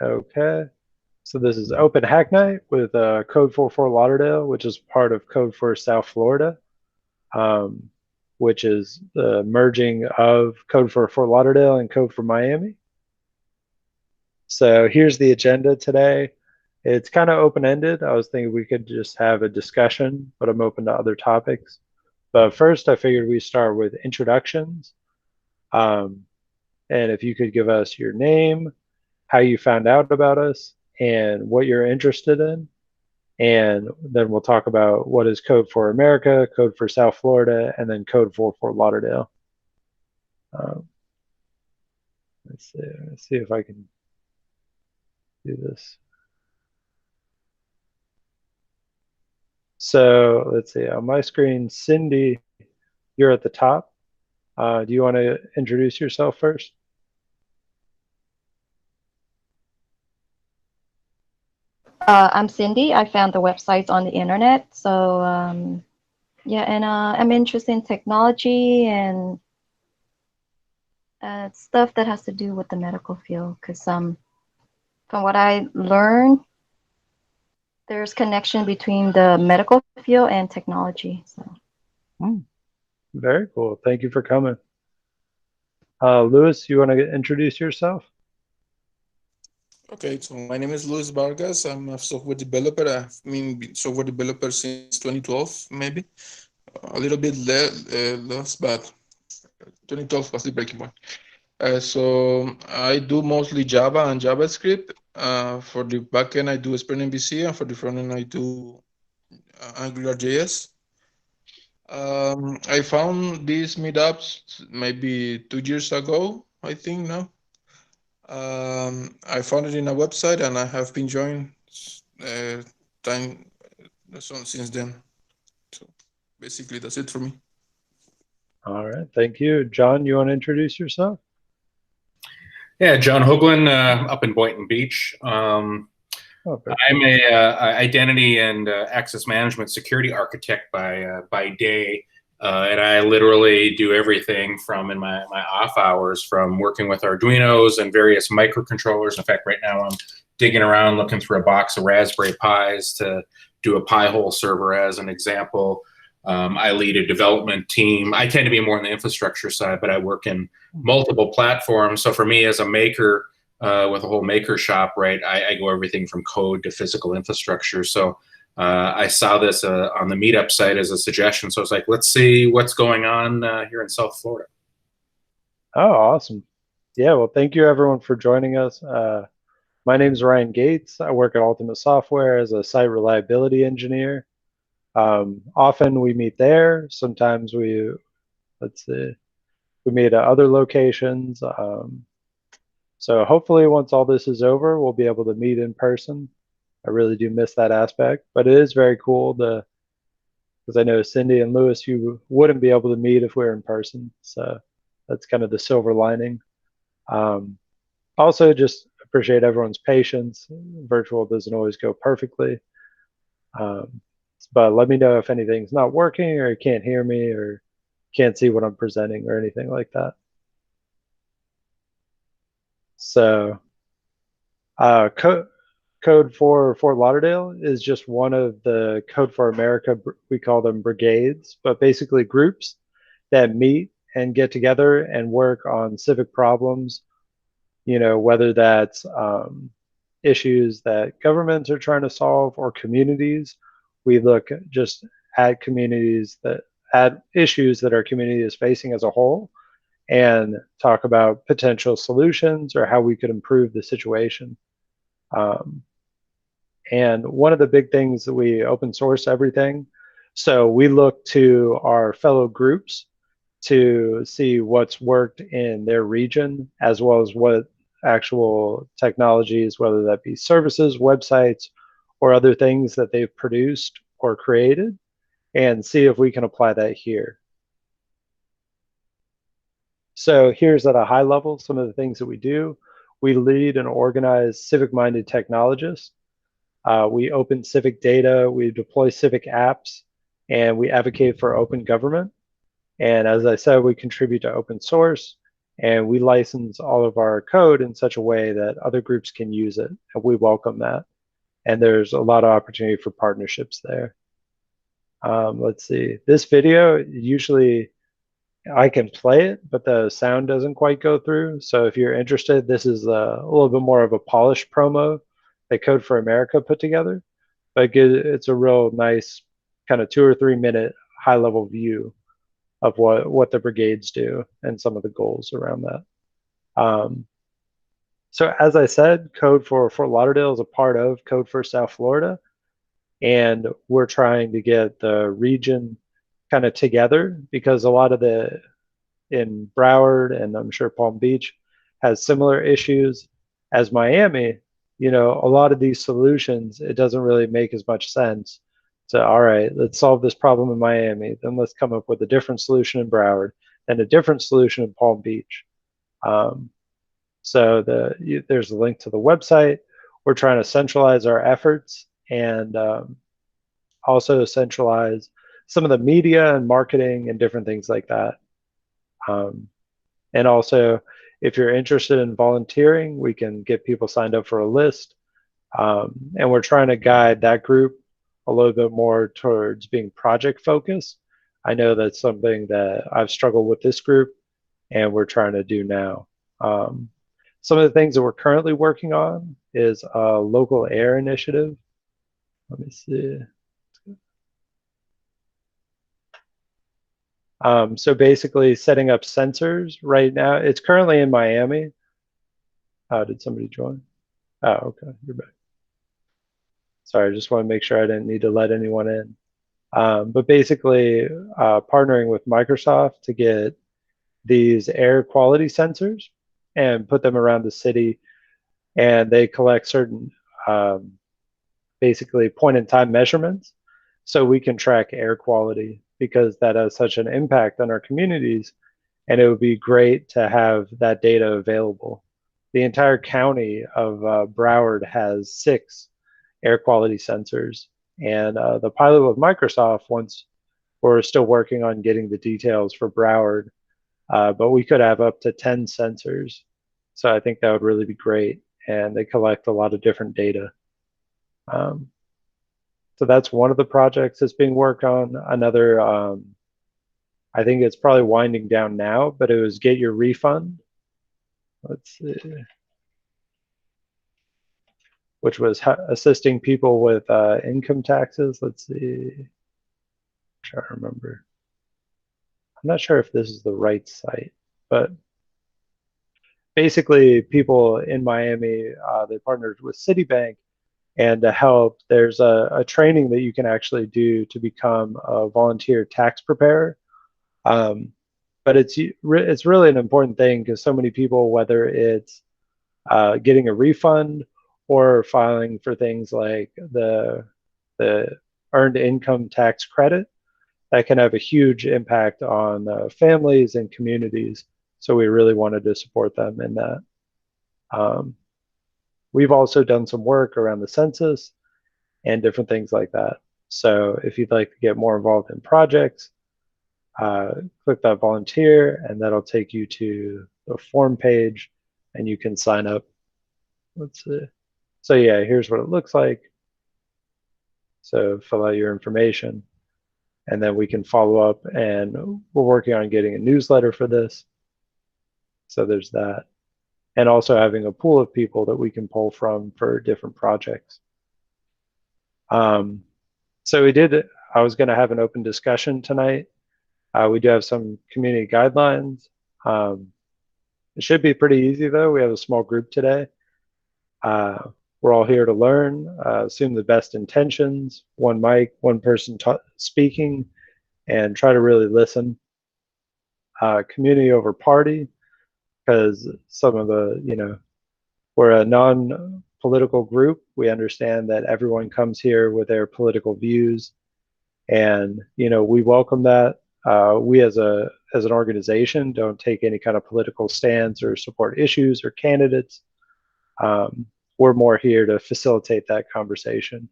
Okay. So this is Open Hack Night with Code for Lauderdale, which is part of Code for South Florida, um, which is the merging of Code for Lauderdale and Code for Miami. So here's the agenda today. It's kind of open-ended. I was thinking we could just have a discussion, but I'm open to other topics. But first, I figured we start with introductions. Um, and if you could give us your name, how you found out about us, and what you're interested in. And then we'll talk about what is Code for America, Code for South Florida, and then Code for Fort Lauderdale. Um, let's see if I can do this. So let's see, on my screen, Cindy, you're at the top. Do you want to introduce yourself first? I'm Cindy. I found the websites on the internet. Yeah, and I'm interested in technology and stuff that has to do with the medical field. Because from what I learned, there's connection between the medical field and technology. So, Hmm, very cool. Thank you for coming. Louis, you want to introduce yourself? Okay, so my name is Luis Vargas. I'm a software developer. I've been software developer since 2012, maybe a little bit less, but 2012 was the breaking point. So I do mostly Java and JavaScript. For the backend, I do Spring MVC, and for the frontend, I do AngularJS. I found these meetups maybe 2 years ago, I think now. I found it in a website, and I have been joining uh, time since then. So basically, that's it for me. All right, thank you. John, you want to introduce yourself? Yeah, John Hoagland, up in Boynton Beach. Oh, I'm a identity and access management security architect by day, and I literally do everything from in my off hours, from working with Arduinos and various microcontrollers. In fact, right now I'm digging around looking through a box of Raspberry Pis to do a Pi-hole server as an example. I lead a development team. I tend to be more on the infrastructure side, but I work in multiple platforms. So for me as a maker, with a whole maker shop, right, I go everything from code to physical infrastructure. So I saw this on the meetup site as a suggestion. So I was like, let's see what's going on here in South Florida. Oh, awesome. Yeah, well, thank you everyone for joining us. My name is Ryan Gates. I work at Ultimate Software as a site reliability engineer. Often we meet there. Sometimes let's see, we meet at other locations. So hopefully once all this is over, we'll be able to meet in person. I really do miss that aspect, but it is very cool because I know Cindy and Lewis, you wouldn't be able to meet if we were in person. So that's kind of the silver lining. Um, Also, just appreciate everyone's patience. Virtual doesn't always go perfectly. Um, but let me know if anything's not working or you can't hear me or can't see what I'm presenting or anything like that. So, Code for Fort Lauderdale is just one of the Code for America, we call them brigades, but basically groups that meet and get together and work on civic problems, whether that's issues that governments are trying to solve or communities. We look just at at issues that our community is facing as a whole and talk about potential solutions or how we could improve the situation. Um, and one of the big things that we open source everything. So we look to our fellow groups to see what's worked in their region, as well as what actual technologies, whether that be services, websites, or other things that they've produced or created, and see if we can apply that here. So here's at a high level some of the things that we do. We lead and organize civic-minded technologists. We open civic data, we deploy civic apps, and we advocate for open government. And as I said, we contribute to open source, and we license all of our code in such a way that other groups can use it, and we welcome that. And there's a lot of opportunity for partnerships there. Let's see, this video, usually I can play it, but the sound doesn't quite go through. So if you're interested, this is a little bit more of a polished promo that Code for America put together. But it's a real nice kind of 2 or 3 minute high level view of what the brigades do and some of the goals around that. So as I said, Code for Fort Lauderdale is a part of Code for South Florida, and we're trying to get the region kind of together because a lot of in Broward, and I'm sure Palm Beach has similar issues as Miami. You know, a lot of these solutions, it doesn't really make as much sense. So, all right, let's solve this problem in Miami. Then let's come up with a different solution in Broward and a different solution in Palm Beach. So there's a link to the website. We're trying to centralize our efforts and also centralize some of the media and marketing and different things like that. And also, if you're interested in volunteering, we can get people signed up for a list. And we're trying to guide that group a little bit more towards being project focused. I know that's something that I've struggled with this group, and we're trying to do now. Some of the things that we're currently working on is a local air initiative. Let me see. So basically setting up sensors right now. It's currently in Miami. Oh, did somebody join? Oh, okay, you're back. Sorry, I just want to make sure I didn't need to let anyone in. But basically partnering with Microsoft to get these air quality sensors and put them around the city, and they collect certain basically point-in-time measurements so we can track air quality, because that has such an impact on our communities, and it would be great to have that data available. The entire county of Broward has 6 air quality sensors, and the pilot with Microsoft, once we're still working on getting the details for Broward, but we could have up to 10 sensors. So I think that would really be great, and they collect a lot of different data. So that's one of the projects that's being worked on. Another, I think it's probably winding down now, but it was Get Your Refund. Let's see. Which was assisting people with income taxes. Let's see. I'm trying to remember. I'm not sure if this is the right site, but basically people in Miami, they partnered with Citibank, and to help, there's a training that you can actually do to become a volunteer tax preparer. But it's really an important thing, because so many people, whether it's getting a refund or filing for things like the earned income tax credit, that can have a huge impact on families and communities. So we really wanted to support them in that. We've also done some work around the census and different things like that. So if you'd like to get more involved in projects, click that volunteer, and that'll take you to the form page, and you can sign up. Let's see. So yeah, here's what it looks like. So fill out your information, and then we can follow up, and we're working on getting a newsletter for this. So there's that. And also having a pool of people that we can pull from for different projects. So I was going to have an open discussion tonight. We do have some community guidelines. It should be pretty easy, though. We have a small group today. We're all here to learn, assume the best intentions, one mic, one person speaking, and try to really listen. Community over party, because some of we're a non-political group. We understand that everyone comes here with their political views, and we welcome that. We as an organization don't take any kind of political stance or support issues or candidates. We're more here to facilitate that conversation.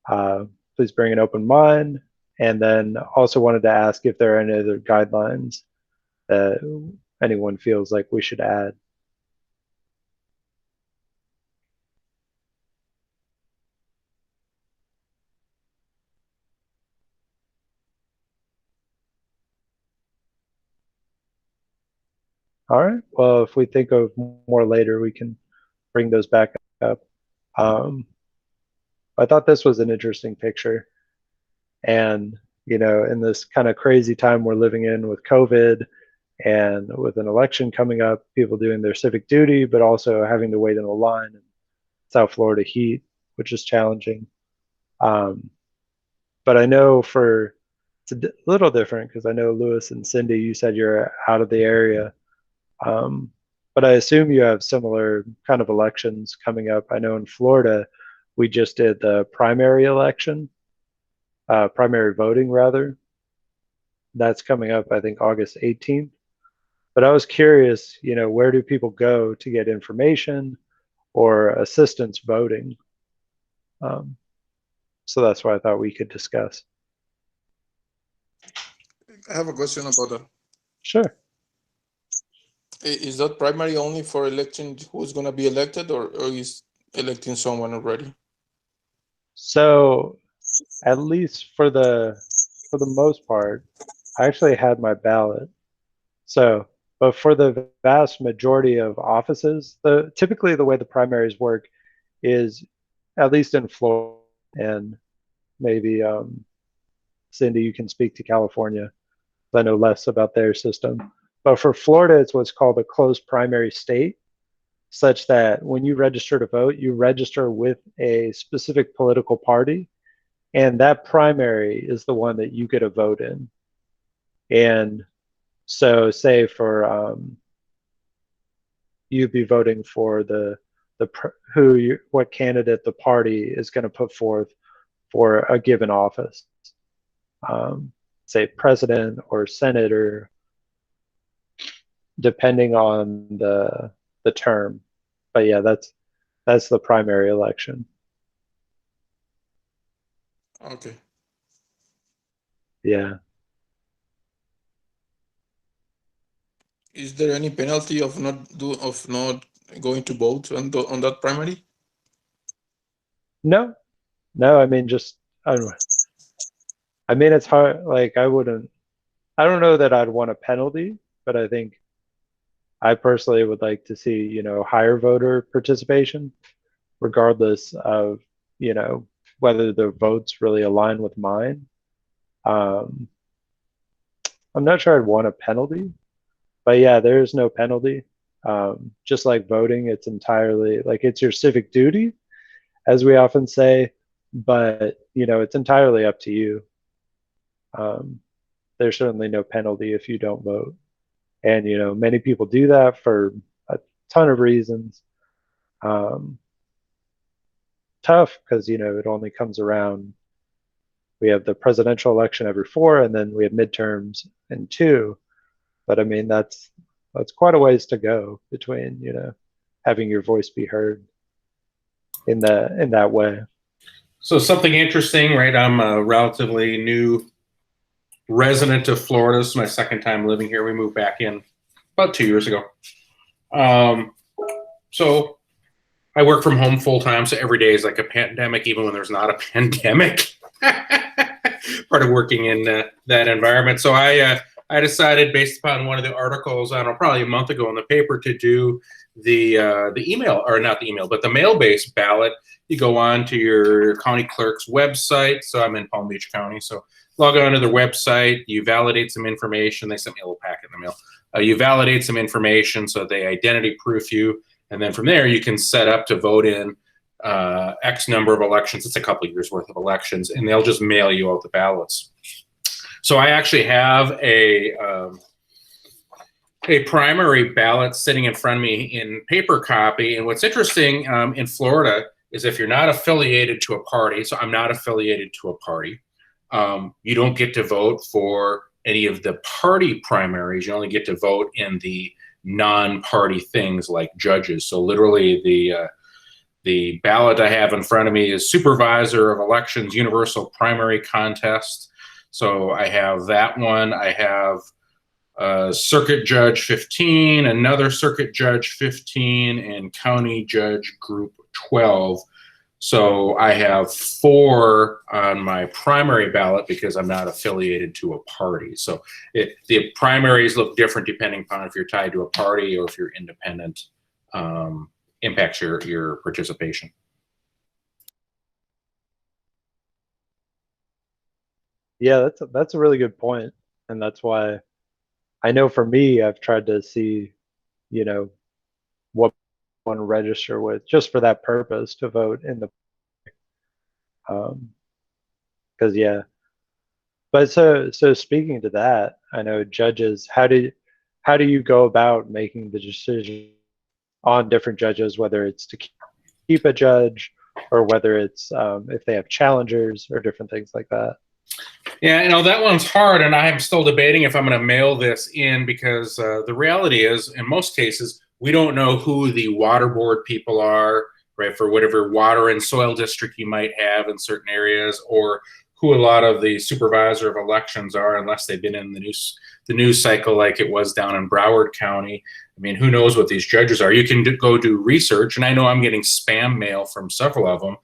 Please bring an open mind. And then also wanted to ask if there are any other guidelines that anyone feels like we should add. All right. Well, if we think of more later, we can bring those back up. I thought this was an interesting picture. And, in this kind of crazy time we're living in with COVID and with an election coming up, people doing their civic duty, but also having to wait in a line in South Florida heat, which is challenging. But I know it's a little different because I know Lewis and Cindy, you said you're out of the area. But I assume you have similar kind of elections coming up. I know in Florida, we just did the primary election, primary voting rather. That's coming up, I think, August 18th. But I was curious, where do people go to get information or assistance voting? So that's what I thought we could discuss. I have a question about that. Sure. Is that primary only for electing who's going to be elected, or is electing someone already? So at least for the most part, I actually had my ballot. But for the vast majority of offices, typically the way the primaries work is, at least in Florida, and maybe Cindy, you can speak to California. I know less about their system. But for Florida, it's what's called a closed primary state, such that when you register to vote, you register with a specific political party, and that primary is the one that you get a vote in. And so say for you'd be voting for what candidate the party is going to put forth for a given office, say president or senator, depending on the term. But yeah, that's the primary election. Okay. Yeah. Is there any penalty of not going to vote on that primary? No. I mean, I don't know. I mean, it's hard. Like, I don't know that I'd want a penalty, but I think I personally would like to see, higher voter participation, regardless of, whether the votes really align with mine. I'm not sure I'd want a penalty, but yeah, there is no penalty. Just like voting, it's entirely like it's your civic duty, as we often say, but it's entirely up to you. There's certainly no penalty if you don't vote. And, many people do that for a ton of reasons. Tough because, it only comes around. We have the presidential election every 4, and then we have midterms in 2. But I mean, that's quite a ways to go between, having your voice be heard in that way. So something interesting, right? I'm a relatively new resident of Florida. This is my second time living here. We moved back in about 2 years ago. So I work from home full time. So every day is like a pandemic, even when there's not a pandemic. Part of working in that environment. So I decided, based upon one of the articles, I don't know, probably a month ago in the paper, to do the email, or not the email, but the mail-based ballot. You go on to your county clerk's website. So I'm in Palm Beach County. So log on to their website. You validate some information. They sent me a little packet in the mail. You validate some information so they identity proof you. And then from there, you can set up to vote in X number of elections. It's a couple of years worth of elections, and they'll just mail you out the ballots. So I actually have a primary ballot sitting in front of me in paper copy. And what's interesting in Florida is if you're not affiliated to a party, so I'm not affiliated to a party, you don't get to vote for any of the party primaries. You only get to vote in the non-party things like judges. So literally the ballot I have in front of me is Supervisor of Elections Universal Primary Contest. So I have that one. I have circuit judge 15, another circuit judge 15, and county judge group 12. So I have 4 on my primary ballot because I'm not affiliated to a party. So the primaries look different depending upon if you're tied to a party or if you're independent. Impacts your participation. Yeah, that's a really good point, and that's why I know for me, I've tried to see, what one register with just for that purpose to vote in the because yeah. But so speaking to that, I know judges, how do you go about making the decision on different judges, whether it's to keep a judge or whether it's if they have challengers or different things like that? Yeah, that one's hard, and I'm still debating if I'm going to mail this in because the reality is, in most cases, we don't know who the water board people are, right, for whatever water and soil district you might have in certain areas, or who a lot of the supervisor of elections are, unless they've been in the news cycle like it was down in Broward County. I mean, who knows what these judges are? You can go do research, and I know I'm getting spam mail from several of them.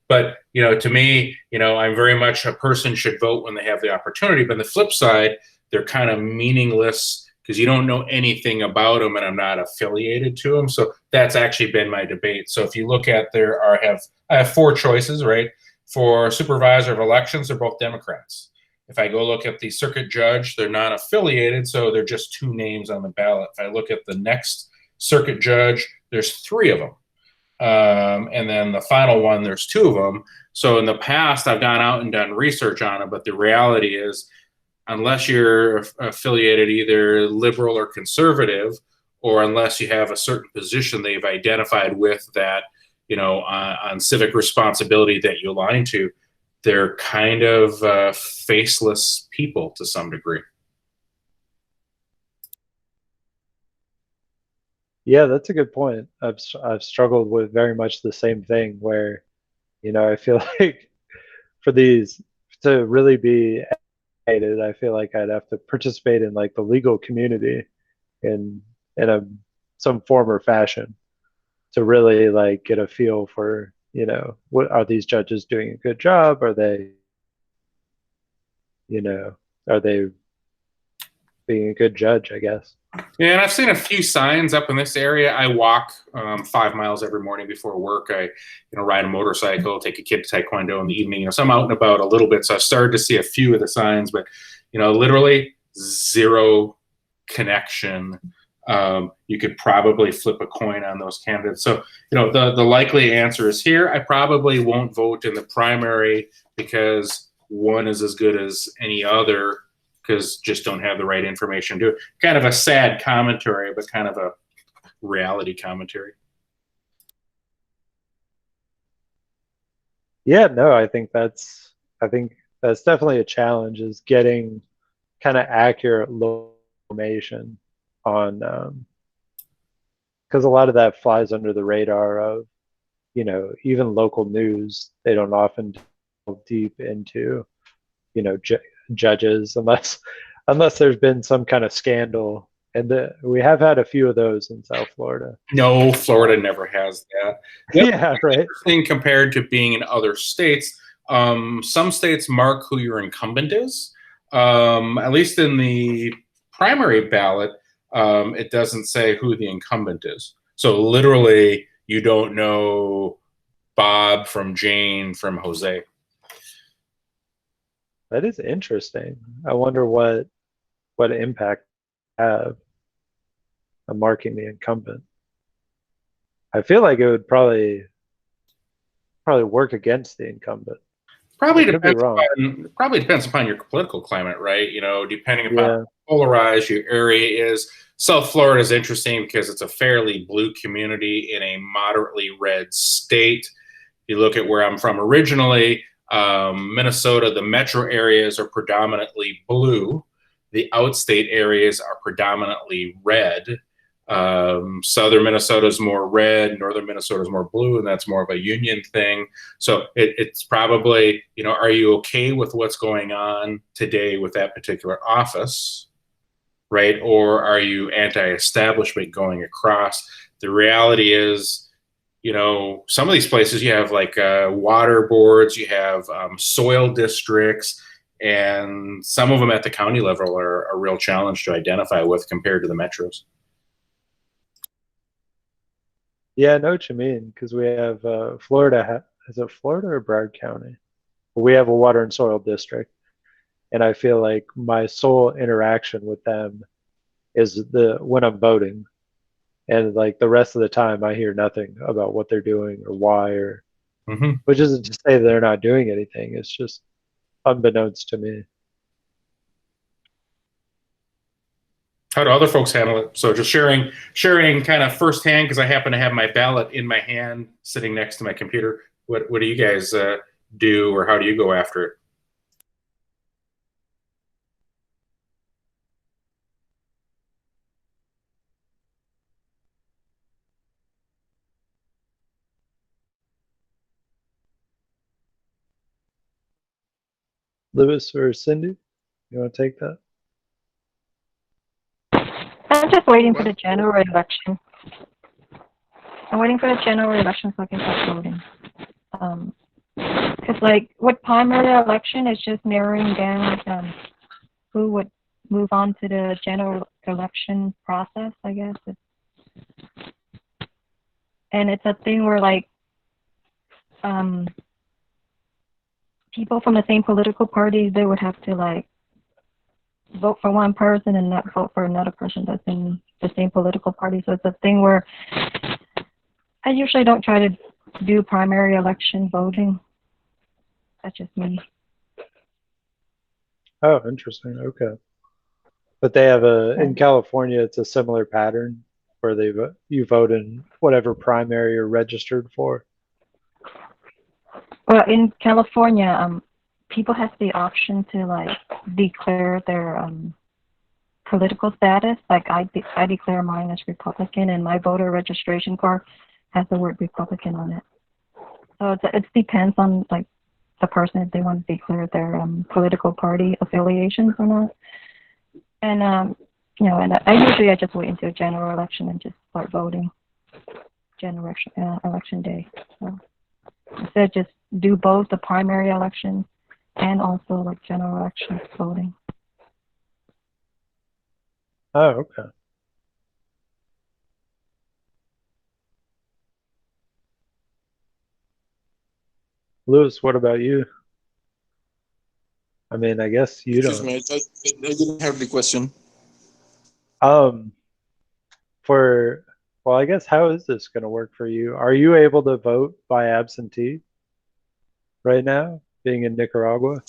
But, to me, I'm very much a person should vote when they have the opportunity. But on the flip side, they're kind of meaningless because you don't know anything about them, and I'm not affiliated to them. So that's actually been my debate. So if you look at I have 4 choices, right? For supervisor of elections, they're both Democrats. If I go look at the circuit judge, they're not affiliated, so they're just 2 names on the ballot. If I look at the next circuit judge, there's 3 of them. And then the final one, there's 2 of them. So in the past, I've gone out and done research on it, but the reality is, unless you're affiliated either liberal or conservative, or unless you have a certain position they've identified with that, on civic responsibility that you align to, they're kind of faceless people to some degree. Yeah, that's a good point. I've struggled with very much the same thing where, I feel like for these to really be educated, I feel like I'd have to participate in like the legal community in some form or fashion to really like get a feel for, what are these judges doing a good job? Are they, are they being a good judge, I guess. Yeah, and I've seen a few signs up in this area. I walk 5 miles every morning before work. I, ride a motorcycle, take a kid to Taekwondo in the evening. So I'm out and about a little bit. So I've started to see a few of the signs, but literally 0 connection. You could probably flip a coin on those candidates. So the likely answer is here. I probably won't vote in the primary because one is as good as any other, because just don't have the right information to do it. Kind of a sad commentary, but kind of a reality commentary. Yeah, no, I think that's definitely a challenge, is getting kind of accurate information on because a lot of that flies under the radar of even local news. They don't often delve deep into judges unless there's been some kind of scandal, and we have had a few of those in South Florida. No, Florida never has that. Yeah, right. Thing compared to being in other states, some states mark who your incumbent is. At least in the primary ballot, it doesn't say who the incumbent is. So literally, you don't know Bob from Jane from Jose. That is interesting. I wonder what impact have on marking the incumbent. I feel like it would probably work against the incumbent. Probably depends upon your political climate, right? Depending upon how polarized your area is. South Florida is interesting because it's a fairly blue community in a moderately red state. You look at where I'm from originally, Minnesota, the metro areas are predominantly blue. The outstate areas are predominantly red. Southern Minnesota is more red, northern Minnesota is more blue, and that's more of a union thing. So it's probably, are you okay with what's going on today with that particular office? right? Or are you anti-establishment going across? The reality is, you know, some of these places you have like water boards, you have soil districts, and some of them at the county level are a real challenge to identify with compared to the metros. Yeah, I know what you mean, because we have Florida. Is it Florida or Broward County? We have a water and soil district, and I feel like my sole interaction with them is the when I'm voting, and like the rest of the time I hear nothing about what they're doing or why, or which isn't to say they're not doing anything. It's just unbeknownst to me. How do other folks handle it? So just sharing kind of firsthand, because I happen to have my ballot in my hand sitting next to my computer. What do you guys do, or how do you go after it? Lewis or Cindy, you want to take that? I'm just waiting for the general election. I'm waiting for the general election so I can start voting. Because like with primary election, it's just narrowing down who would move on to the general election process, I guess. And it's a thing where like people from the same political party, they would have to like vote for one person and not vote for another person that's in the same political party. So it's a thing where I usually don't try to do primary election voting. That's just me. Oh, interesting. Okay. But they have in California, it's a similar pattern where you vote in whatever primary you're registered for. Well, in California, people have the option to like declare their political status. Like I declare mine as Republican, and my voter registration card has the word Republican on it. So it depends on like the person if they want to declare their political party affiliations or not. And you know, and I usually just wait until general election and just start voting. General election day. So instead, just do both the primary election and also like general election voting. Oh, okay. Lewis, what about you? I mean, I guess you Excuse don't. me, I didn't hear the question. Well, I guess how is this going to work for you? Are you able to vote by absentee right now, being in Nicaragua?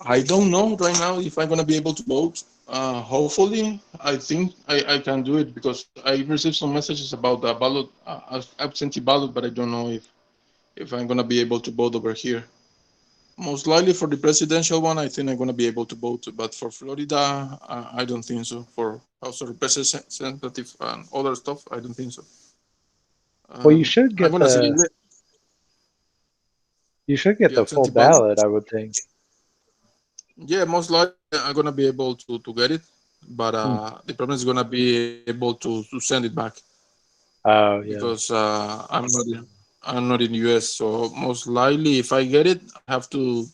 I don't know right now if I'm gonna be able to vote. Hopefully, I think I can do it because I received some messages about the ballot, absentee ballot, but I don't know if I'm gonna be able to vote over here. Most likely for the presidential one, I think I'm gonna be able to vote, but for Florida, I don't think so. For House of Representative and other stuff, I don't think so. Well, you should I'm get gonna say the the full absentee ballot. ballot, I would think. Yeah, most likely I'm gonna be able to get it, but the problem is gonna be able to send it back Oh, yeah. because I'm not in the US. So most likely, if I get it, I have to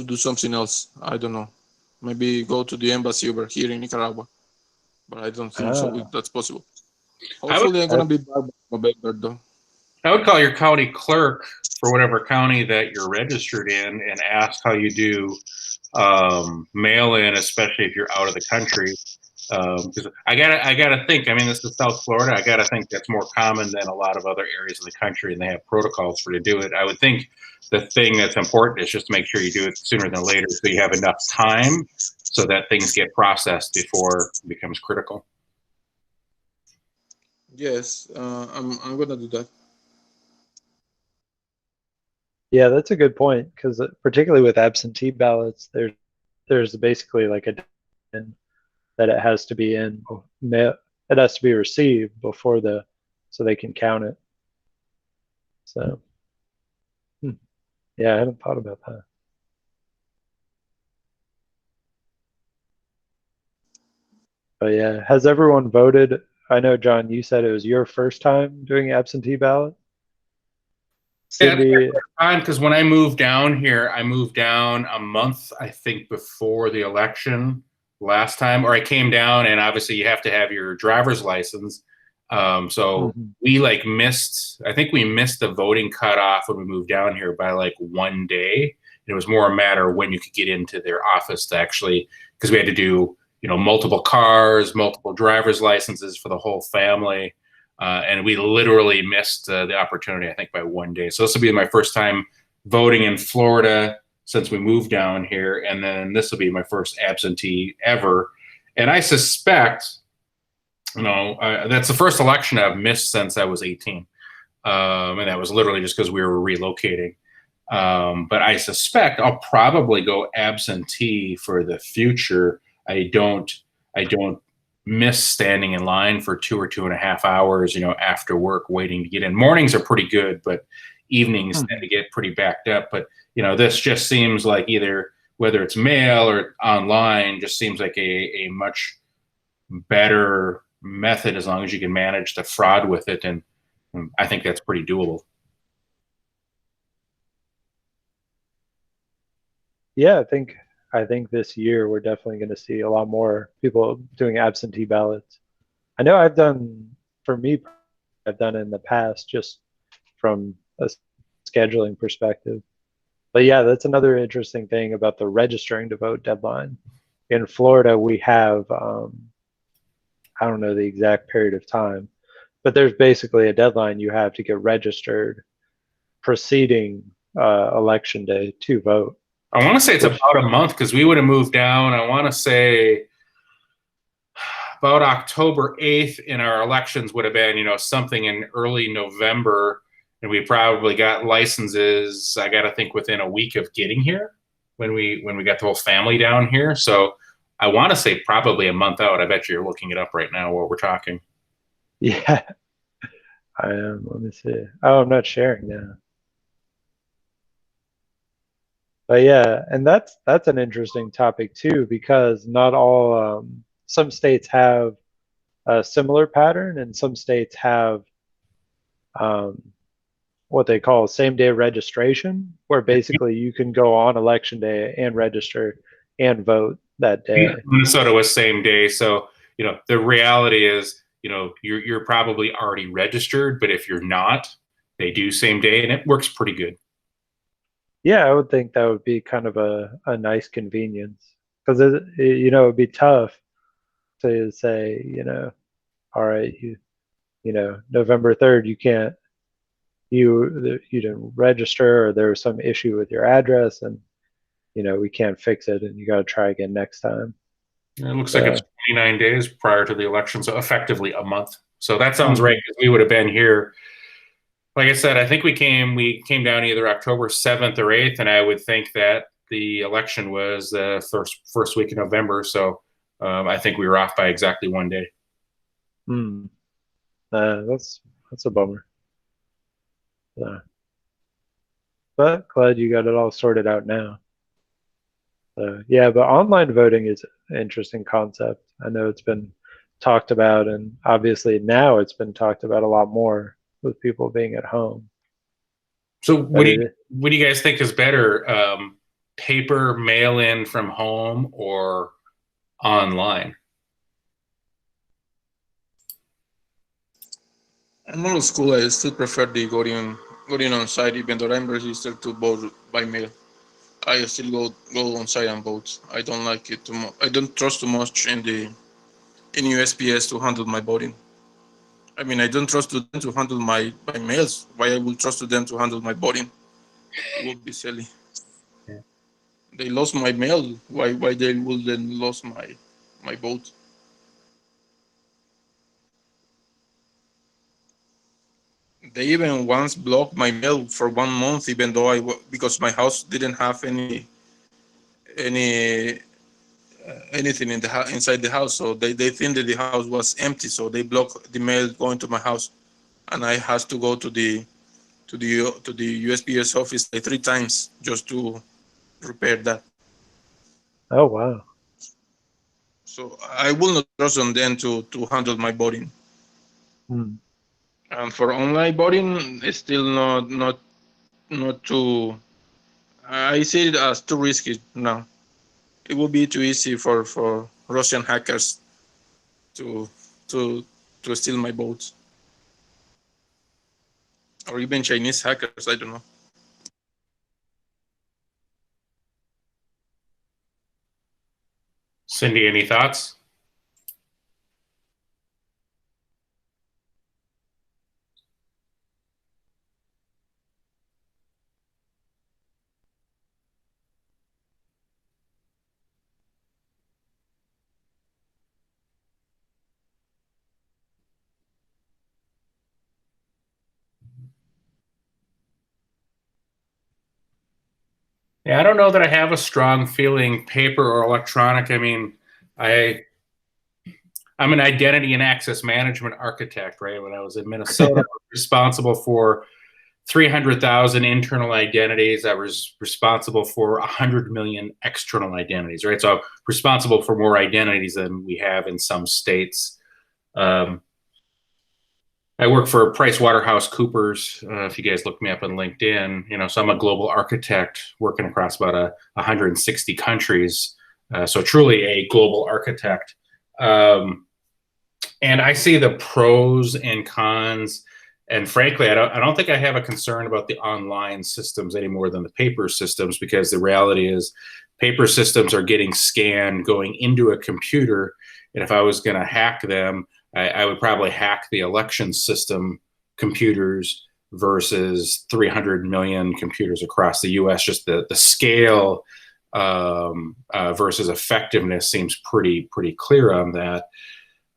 do something else. I don't know. Maybe go to the embassy over here in Nicaragua, but I don't think so. Ah, That's possible. Hopefully, I'm gonna be back by November though. I would call your county clerk for whatever county that you're registered in and ask how you do mail in, especially if you're out of the country. Because I gotta think. I mean, this is South Florida. I gotta think that's more common than a lot of other areas of the country, and they have protocols for to do it. I would think the thing that's important is just to make sure you do it sooner than later, so you have enough time, so that things get processed before it becomes critical. Yes, I'm gonna do that. yeah, that's a good point because particularly with absentee ballots, there's basically like a deadline that it has to be in mail. It has to be received before so they can count it. So, yeah, I haven't thought about that. But yeah, has everyone voted? I know, John, you said it was your first time doing absentee ballot. Yeah, Cindy, because when I moved down here, I moved down a month, I think, before the election last time, or I came down, and obviously you have to have your driver's license. So mhm. we like missed, I think we missed the voting cutoff when we moved down here by like 1 day. It was more a matter of when you could get into their office to actually, because we had to do, multiple cars, multiple driver's licenses for the whole family. And we literally missed the opportunity, I think, by 1 day. So this will be my first time voting in Florida since we moved down here. And then this will be my first absentee ever. And I suspect, that's the first election I've missed since I was 18. And that was literally just because we were relocating. But I suspect I'll probably go absentee for the future. I don't miss standing in line for 2 or 2.5 hours, after work waiting to get in. Mornings are pretty good, but evenings tend to get pretty backed up. But, this just seems like either whether it's mail or online, just seems like a much better method as long as you can manage the fraud with it. And I think that's pretty doable. Yeah, I think this year we're definitely going to see a lot more people doing absentee ballots. I know for me, I've done it in the past just from a scheduling perspective. But yeah, that's another interesting thing about the registering to vote deadline. In Florida, we have, I don't know the exact period of time, but there's basically a deadline you have to get registered preceding election day to vote. I want to say it's about a month because we would have moved down, I want to say about October 8th, and our elections would have been, something in early November. And we probably got licenses, I got to think, within a week of getting here when we got the whole family down here. So I want to say probably a month out. I bet you're looking it up right now while we're talking. Yeah, I am. Let me see. Oh, I'm not sharing now. But yeah, and that's an interesting topic too, because not all some states have a similar pattern, and some states have um, what they call same day registration, where basically you can go on election day and register and vote that day. Minnesota was same day, so the reality is, you're probably already registered, but if you're not, they do same day, and it works pretty good. Yeah, I would think that would be kind of a nice convenience, because it'd be tough to say, all right, November 3rd, you didn't register, or there was some issue with your address, and we can't fix it, and you got to try again next time. It looks like it's 29 days prior to the election, so effectively a month. So that sounds right, because we would have been here. Like I said, I think we came down either October 7th or 8th, and I would think that the election was the first week of November. So I think we were off by exactly 1 day. That's a bummer. But glad you got it all sorted out now. Yeah, but online voting is an interesting concept. I know it's been talked about, and obviously now it's been talked about a lot more with people being at home. So what do you guys think is better, paper mail-in from home or online? I'm old school. I still prefer the going on site, even though I'm registered to vote by mail. I still go on site and vote. I don't like it too much. I don't trust too much in USPS to handle my voting. I mean, I don't trust them to handle my mails. Why I will trust to them to handle my voting? It would be silly. Yeah. They lost my mail. Why they will then lose my vote? They even once blocked my mail for 1 month, even though because my house didn't have any anything inside the house, so they think that the house was empty, so they blocked the mail going to my house, and I had to go to the USPS office like 3 times just to repair that. Oh wow. So I will not trust on them to handle my voting. Hmm. And for online voting, it's still not too. I see it as too risky now. It will be too easy for Russian hackers to to to steal my votes, or even Chinese hackers. I don't know. Cindy, any thoughts? Yeah, I don't know that I have a strong feeling, paper or electronic. I mean, I'm an identity and access management architect, right? When I was in Minnesota, I was responsible for 300,000 internal identities. I was responsible for 100 million external identities, right? So responsible for more identities than we have in some states. I work for PricewaterhouseCoopers. If you guys look me up on LinkedIn, so I'm a global architect working across about 160 countries. So truly a global architect. And I see the pros and cons. And frankly, I don't think I have a concern about the online systems any more than the paper systems, because the reality is paper systems are getting scanned going into a computer. And if I was going to hack them, I would probably hack the election system computers versus 300 million computers across the US. Just the scale versus effectiveness seems pretty clear on that.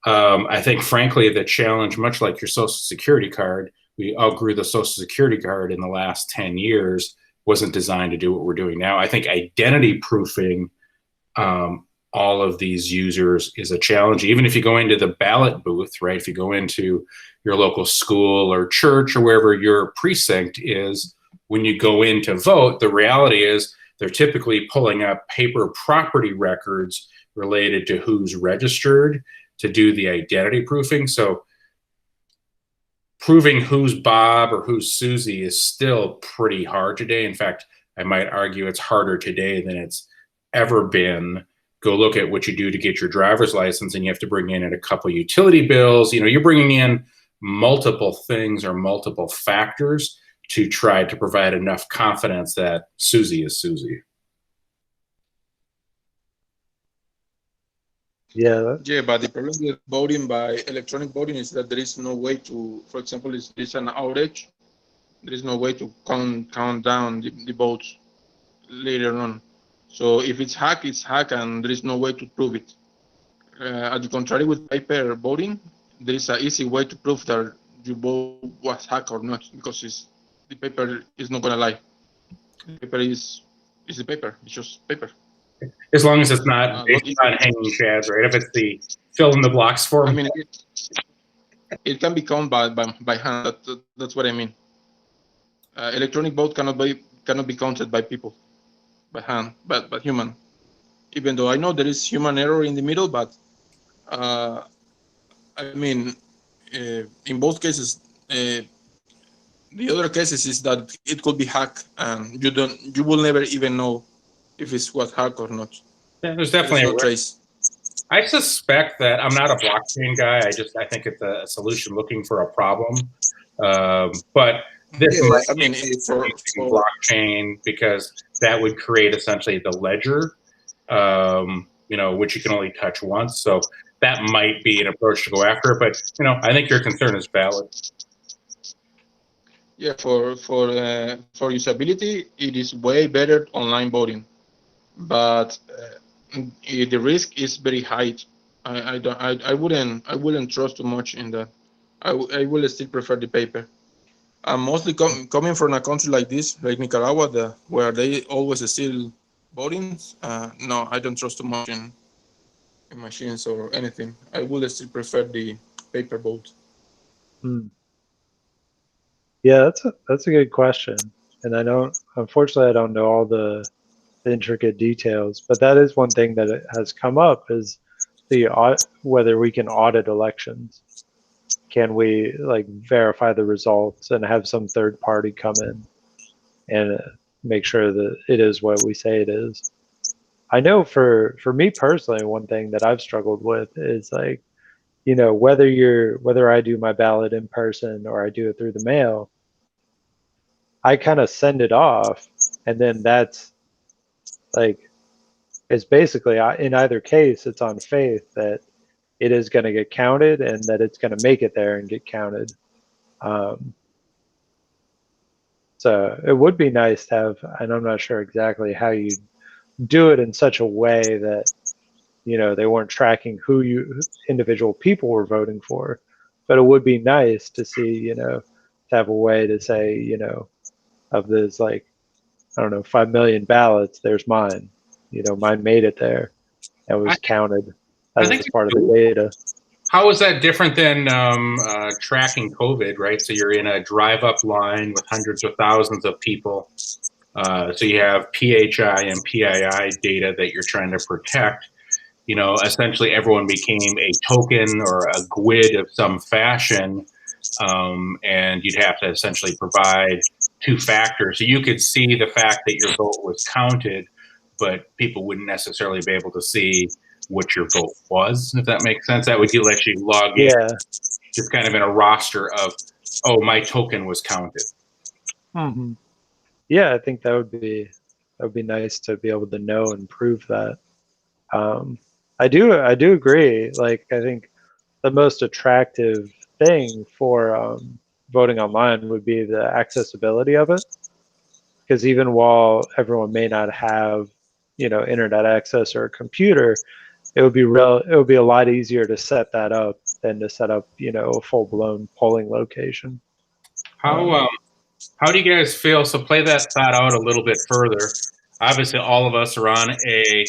I think, frankly, the challenge, much like your Social Security card, we outgrew the Social Security card in the last 10 years, wasn't designed to do what we're doing now. I think identity proofing all of these users is a challenge. Even if you go into the ballot booth, right? If you go into your local school or church or wherever your precinct is, when you go in to vote, the reality is they're typically pulling up paper property records related to who's registered to do the identity proofing. So proving who's Bob or who's Susie is still pretty hard today. In fact, I might argue it's harder today than it's ever been. Go look at what you do to get your driver's license, and you have to bring in a couple utility bills. You're bringing in multiple things or multiple factors to try to provide enough confidence that Susie is Susie. Yeah. Yeah, but the problem with voting by electronic voting is that there is no way to, for example, if there's an outage, there is no way to count down the votes later on. So if it's hacked, it's hacked, and there is no way to prove it. At the contrary, with paper voting, there is an easy way to prove that your vote was hacked or not, because the paper is not gonna lie. The paper is the paper. It's just paper. As long as it's not based on hanging chads, right? If it's the fill in the blocks form. I mean, it can be counted by hand. That's what I mean. Electronic vote cannot be counted by people, by hand, but human. Even though I know there is human error in the middle, but I mean, in both cases, the other cases is that it could be hacked, and you will never even know if it was hacked or not. Yeah, there's definitely no trace. I suspect that I'm not a blockchain guy. I think it's a solution looking for a problem. But this might be for blockchain, because that would create essentially the ledger, which you can only touch once. So that might be an approach to go after. But I think your concern is valid. Yeah, for usability, it is way better online voting, but the risk is very high. I wouldn't trust too much in that. I will still prefer the paper. I'm mostly coming from a country like this, like Nicaragua, where they always steal voting. No, I don't trust too much in machines or anything. I would still prefer the paper vote. Yeah, that's a good question, and unfortunately, I don't know all the intricate details, but that is one thing that has come up is whether we can audit elections. Can we like verify the results and have some third party come in and make sure that it is what we say it is? I know for me personally, one thing that I've struggled with is like, whether I do my ballot in person or I do it through the mail, I kind of send it off, and then that's like, it's basically in either case, it's on faith that it is going to get counted and that it's going to make it there and get counted. So it would be nice to have, and I'm not sure exactly how you do it in such a way that, they weren't tracking who individual people were voting for, but it would be nice to see, to have a way to say, of this, like, I don't know, 5 million ballots, there's mine, mine made it there and was counted as part of the data. How is that different than tracking COVID, right? So you're in a drive-up line with hundreds of thousands of people. So you have PHI and PII data that you're trying to protect. Essentially everyone became a token or a GUID of some fashion, and you'd have to essentially provide two factors. So you could see the fact that your vote was counted, but people wouldn't necessarily be able to see what your vote was, if that makes sense. That would let you log in, just kind of in a roster of, oh, my token was counted. Mm-hmm. Yeah, I think that would be nice to be able to know and prove that. I do agree. Like, I think the most attractive thing for voting online would be the accessibility of it, because even while everyone may not have, internet access or a computer, it would be a lot easier to set that up than to set up, a full-blown polling location. How do you guys feel? So play that thought out a little bit further. Obviously, all of us are on a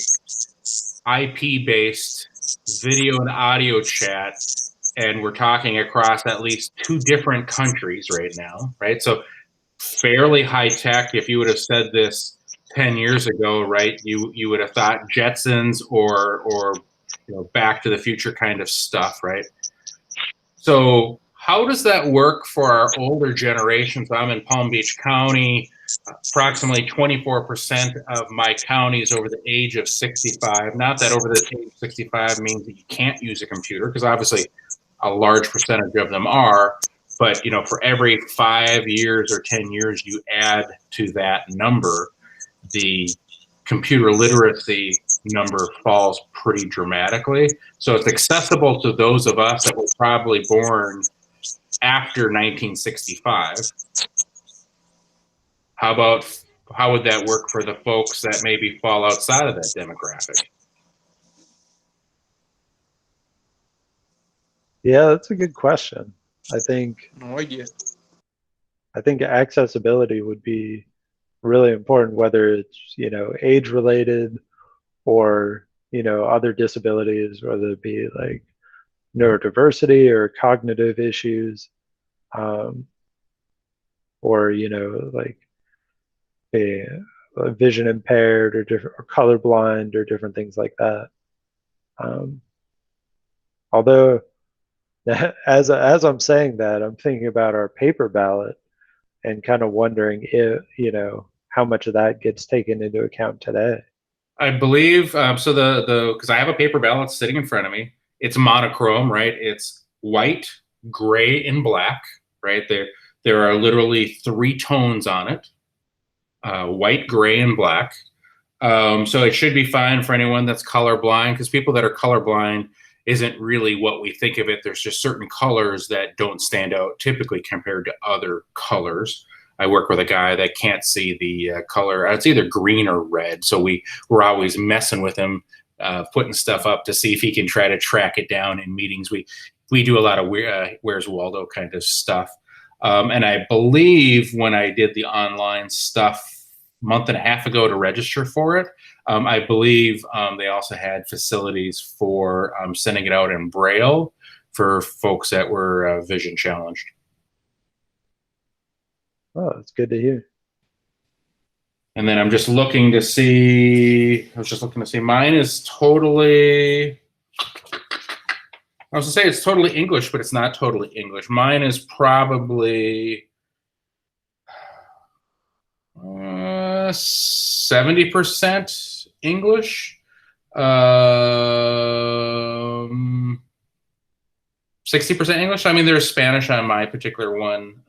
IP-based video and audio chat, and we're talking across at least 2 different countries right now, right? So fairly high tech. If you would have said this 10 years ago, right, you would have thought Jetsons or Back to the Future kind of stuff, right? So how does that work for our older generations? I'm in Palm Beach County. Approximately 24% of my county is over the age of 65. Not that over the age of 65 means that you can't use a computer, because obviously a large percentage of them are. But for every 5 years or 10 years you add to that number, the computer literacy number falls pretty dramatically. So it's accessible to those of us that were probably born after 1965. How would that work for the folks that maybe fall outside of that demographic? Yeah, that's a good question. I think No idea. accessibility would be really important, whether it's, age related or, other disabilities, whether it be like neurodiversity or cognitive issues, or, like a vision impaired or colorblind or different things like that. Although as I'm saying that, I'm thinking about our paper ballot and kind of wondering if, how much of that gets taken into account today. I believe so. Because I have a paper ballot sitting in front of me. It's monochrome, right? It's white, gray, and black, right? There are literally 3 tones on it: white, gray, and black. So it should be fine for anyone that's colorblind, because people that are colorblind isn't really what we think of it. There's just certain colors that don't stand out typically compared to other colors. I work with a guy that can't see the color. It's either green or red. So we're always messing with him, putting stuff up to see if he can try to track it down in meetings. We do a lot of Where's Waldo kind of stuff. And I believe when I did the online stuff a month and a half ago to register for it, I believe they also had facilities for sending it out in Braille for folks that were vision challenged. Oh, that's good to hear. And then I'm just looking to see, mine is totally, I was gonna say it's totally English, but it's not totally English. Mine is probably 70% English, 60% English. I mean, there's Spanish on my particular one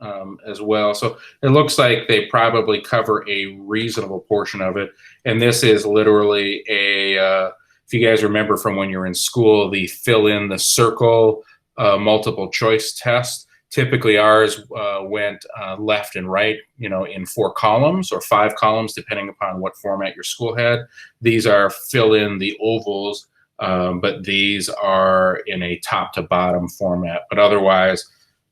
as well. So it looks like they probably cover a reasonable portion of it. And this is literally if you guys remember from when you were in school, the fill in the circle multiple choice test. Typically ours went left and right, in 4 columns or 5 columns, depending upon what format your school had. These are fill in the ovals, but these are in a top to bottom format. But otherwise,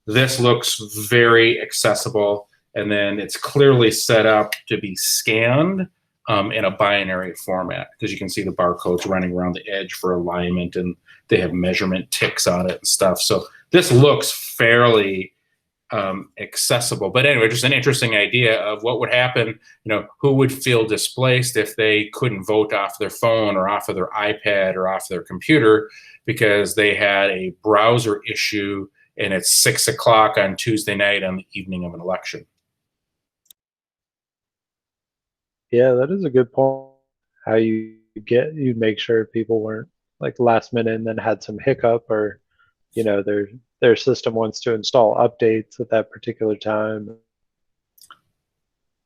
this looks very accessible. And then it's clearly set up to be scanned in a binary format, because you can see the barcodes running around the edge for alignment, and they have measurement ticks on it and stuff. So this looks fairly accessible. But anyway, just an interesting idea of what would happen, who would feel displaced if they couldn't vote off their phone or off of their iPad or off their computer because they had a browser issue and it's 6 o'clock on Tuesday night on the evening of an election. Yeah, that is a good point. How you'd make sure people weren't like last minute and then had some hiccup, or their system wants to install updates at that particular time.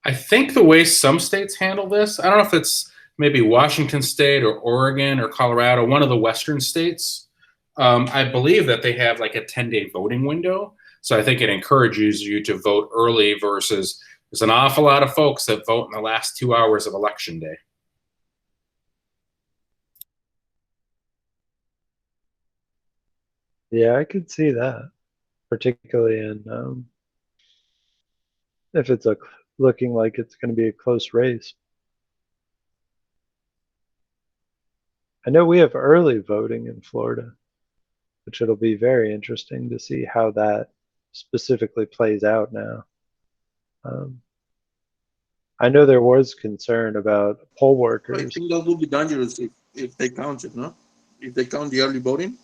I think the way some states handle this, I don't know if it's maybe Washington State or Oregon or Colorado, one of the Western states, I believe that they have like a 10-day voting window. So I think it encourages you to vote early versus there's an awful lot of folks that vote in the last 2 hours of election day. Yeah, I could see that, particularly in if it's looking like it's going to be a close race. I know we have early voting in Florida, which it'll be very interesting to see how that specifically plays out now. I know there was concern about poll workers. I think that would be dangerous if they count it, no? If they count the early voting,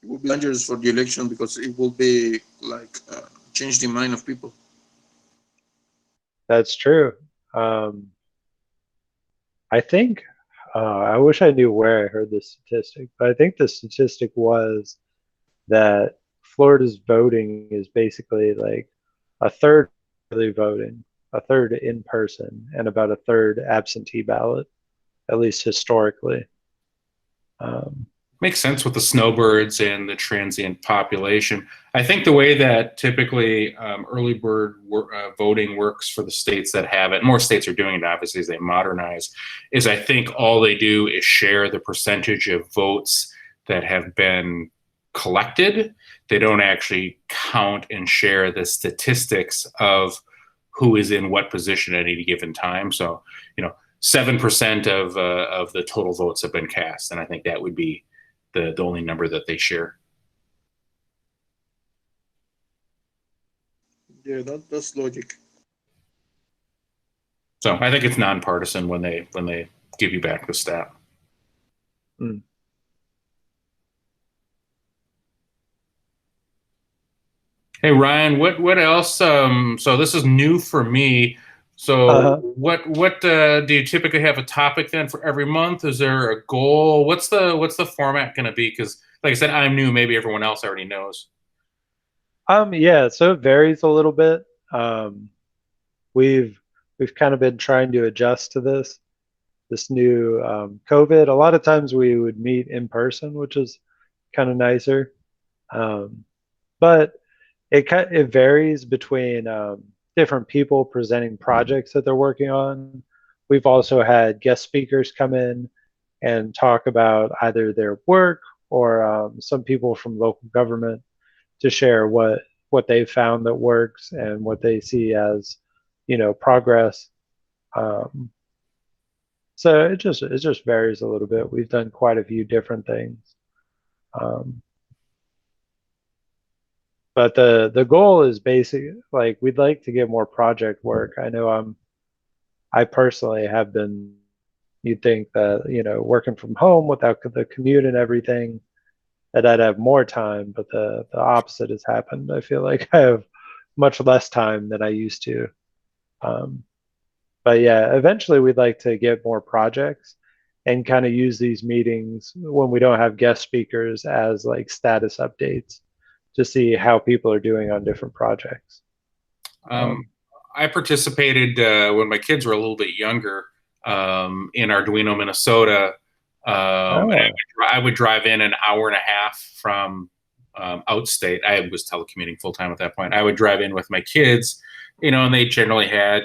it would be dangerous for the election because it will be like change the mind of people. That's true. I think, I wish I knew where I heard this statistic, but I think the statistic was that Florida's voting is basically like a third early voting, a third in person, and about a third absentee ballot, at least historically. Makes sense with the snowbirds and the transient population. I think the way that typically early bird voting works for the states that have it, more states are doing it obviously as they modernize, is I think all they do is share the percentage of votes that have been collected. They don't actually count and share the statistics of who is in what position at any given time. So, 7% of the total votes have been cast, and I think that would be the only number that they share. Yeah, that's logic. So I think it's nonpartisan when they give you back the stat. Mm. Hey Ryan, what else? So this is new for me. So what do you typically have a topic then for every month? Is there a goal? What's the format going to be? Because like I said, I'm new. Maybe everyone else already knows. Yeah, so it varies a little bit. We've kind of been trying to adjust to this new COVID. A lot of times we would meet in person, which is kind of nicer. But it varies between different people presenting projects that they're working on. We've also had guest speakers come in and talk about either their work or some people from local government to share what they found that works and what they see as progress. So it just varies a little bit. We've done quite a few different things. But the goal is basically like we'd like to get more project work. I know I personally have been, you'd think that, working from home without the commute and everything, that I'd have more time, but the opposite has happened. I feel like I have much less time than I used to. Um, but yeah, eventually we'd like to get more projects and kind of use these meetings when we don't have guest speakers as like status updates to see how people are doing on different projects. I participated when my kids were a little bit younger in Arduino, Minnesota. And I would drive in an hour and a half from outstate. I was telecommuting full time at that point. I would drive in with my kids, and they generally had,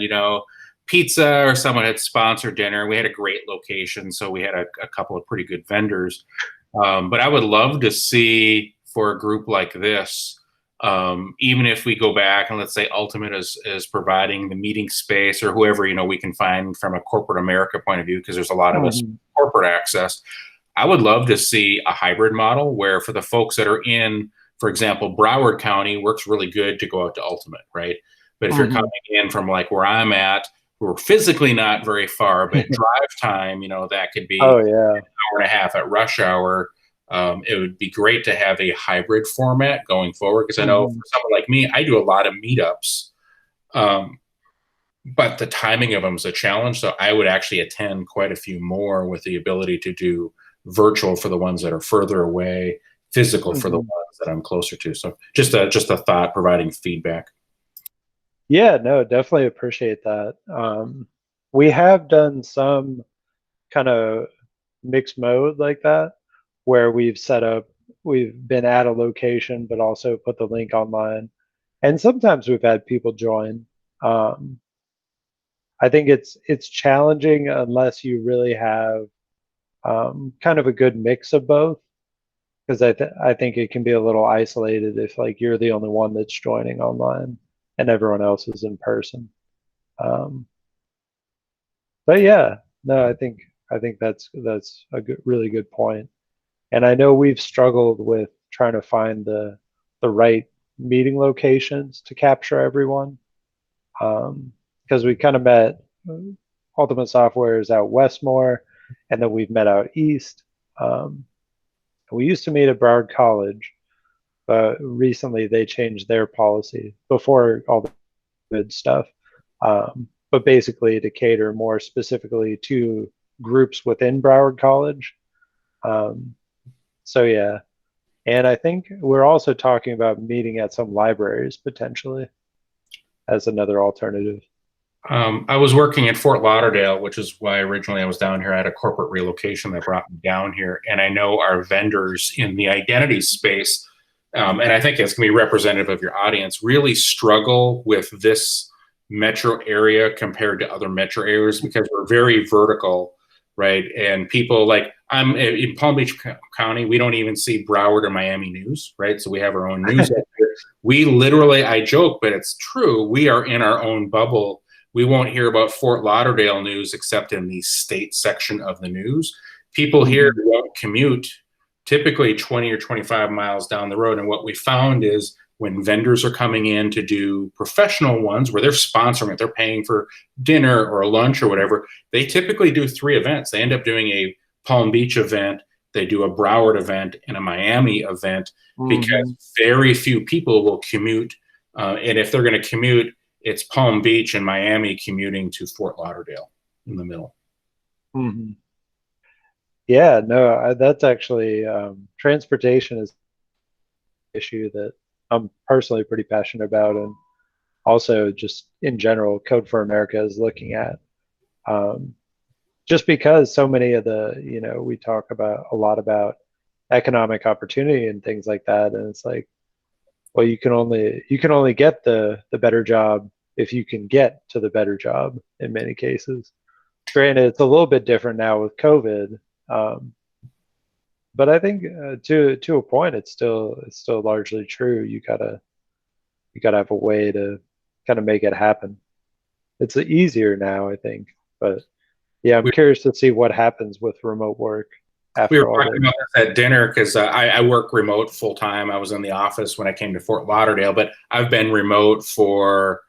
pizza, or someone had sponsored dinner. We had a great location, so we had a couple of pretty good vendors. But I would love to see, for a group like this, even if we go back and let's say Ultimate is providing the meeting space, or whoever we can find from a corporate America point of view, because there's a lot of us corporate access. I would love to see a hybrid model where, for the folks that are in, for example, Broward County, works really good to go out to Ultimate, right? But if you're coming in from like where I'm at, we're physically not very far, but drive time, that could be an hour and a half at rush hour. It would be great to have a hybrid format going forward, because I know for someone like me, I do a lot of meetups, but the timing of them is a challenge. So I would actually attend quite a few more, with the ability to do virtual for the ones that are further away, physical for the ones that I'm closer to. So just a thought, providing feedback. Yeah, no, definitely appreciate that. We have done some kind of mixed mode like that, where we've been at a location, but also put the link online. And sometimes we've had people join. I think it's challenging unless you really have kind of a good mix of both, because I think it can be a little isolated if like you're the only one that's joining online and everyone else is in person. But yeah, no, I think that's a really good point. And I know we've struggled with trying to find the right meeting locations to capture everyone, because we kind of met. Ultimate Software is out west more, and then we've met out east. We used to meet at Broward College, but recently they changed their policy before all the good stuff. But basically to cater more specifically to groups within Broward College. So yeah, and I think we're also talking about meeting at some libraries potentially as another alternative. I was working at Fort Lauderdale, which is why originally I was down here. I had a corporate relocation that brought me down here. And I know our vendors in the identity space, and I think it's going to be representative of your audience, really struggle with this metro area compared to other metro areas, because we're very vertical, right? And people like, I'm in Palm Beach County, we don't even see Broward or Miami news, right? So we have our own news. We literally, I joke, but it's true, we are in our own bubble. We won't hear about Fort Lauderdale news except in the state section of the news. People here won't commute typically 20 or 25 miles down the road. And what we found is, when vendors are coming in to do professional ones where they're sponsoring it, they're paying for dinner or lunch or whatever, they typically do 3 events. They end up doing a Palm Beach event, they do a Broward event, and a Miami event, because very few people will commute. And if they're going to commute, it's Palm Beach and Miami commuting to Fort Lauderdale in the middle. Yeah, no, that's actually transportation is an issue that I'm personally pretty passionate about, and also just in general, Code for America is looking at. Just because so many of we talk about a lot about economic opportunity and things like that, and it's like, well, you can only get the better job if you can get to the better job in many cases. Granted, it's a little bit different now with COVID, but I think to a point, it's still largely true. You gotta have a way to kind of make it happen. It's easier now, I think, but yeah, I'm curious to see what happens with remote work. We were talking about this at dinner, because I work remote full time. I was in the office when I came to Fort Lauderdale, but I've been remote for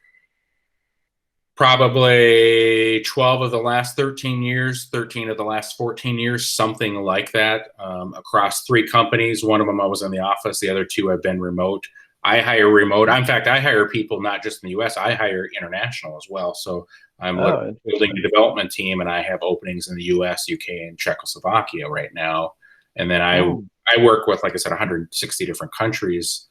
Probably 12 of the last 13 years, 13 of the last 14 years, something like that, across 3 companies. One of them I was in the office. The other 2 have been remote. I hire remote. In fact, I hire people not just in the U.S. I hire international as well. So I'm building a development team, and I have openings in the U.S., U.K., and Czechoslovakia right now. And then I work with, like I said, 160 different countries.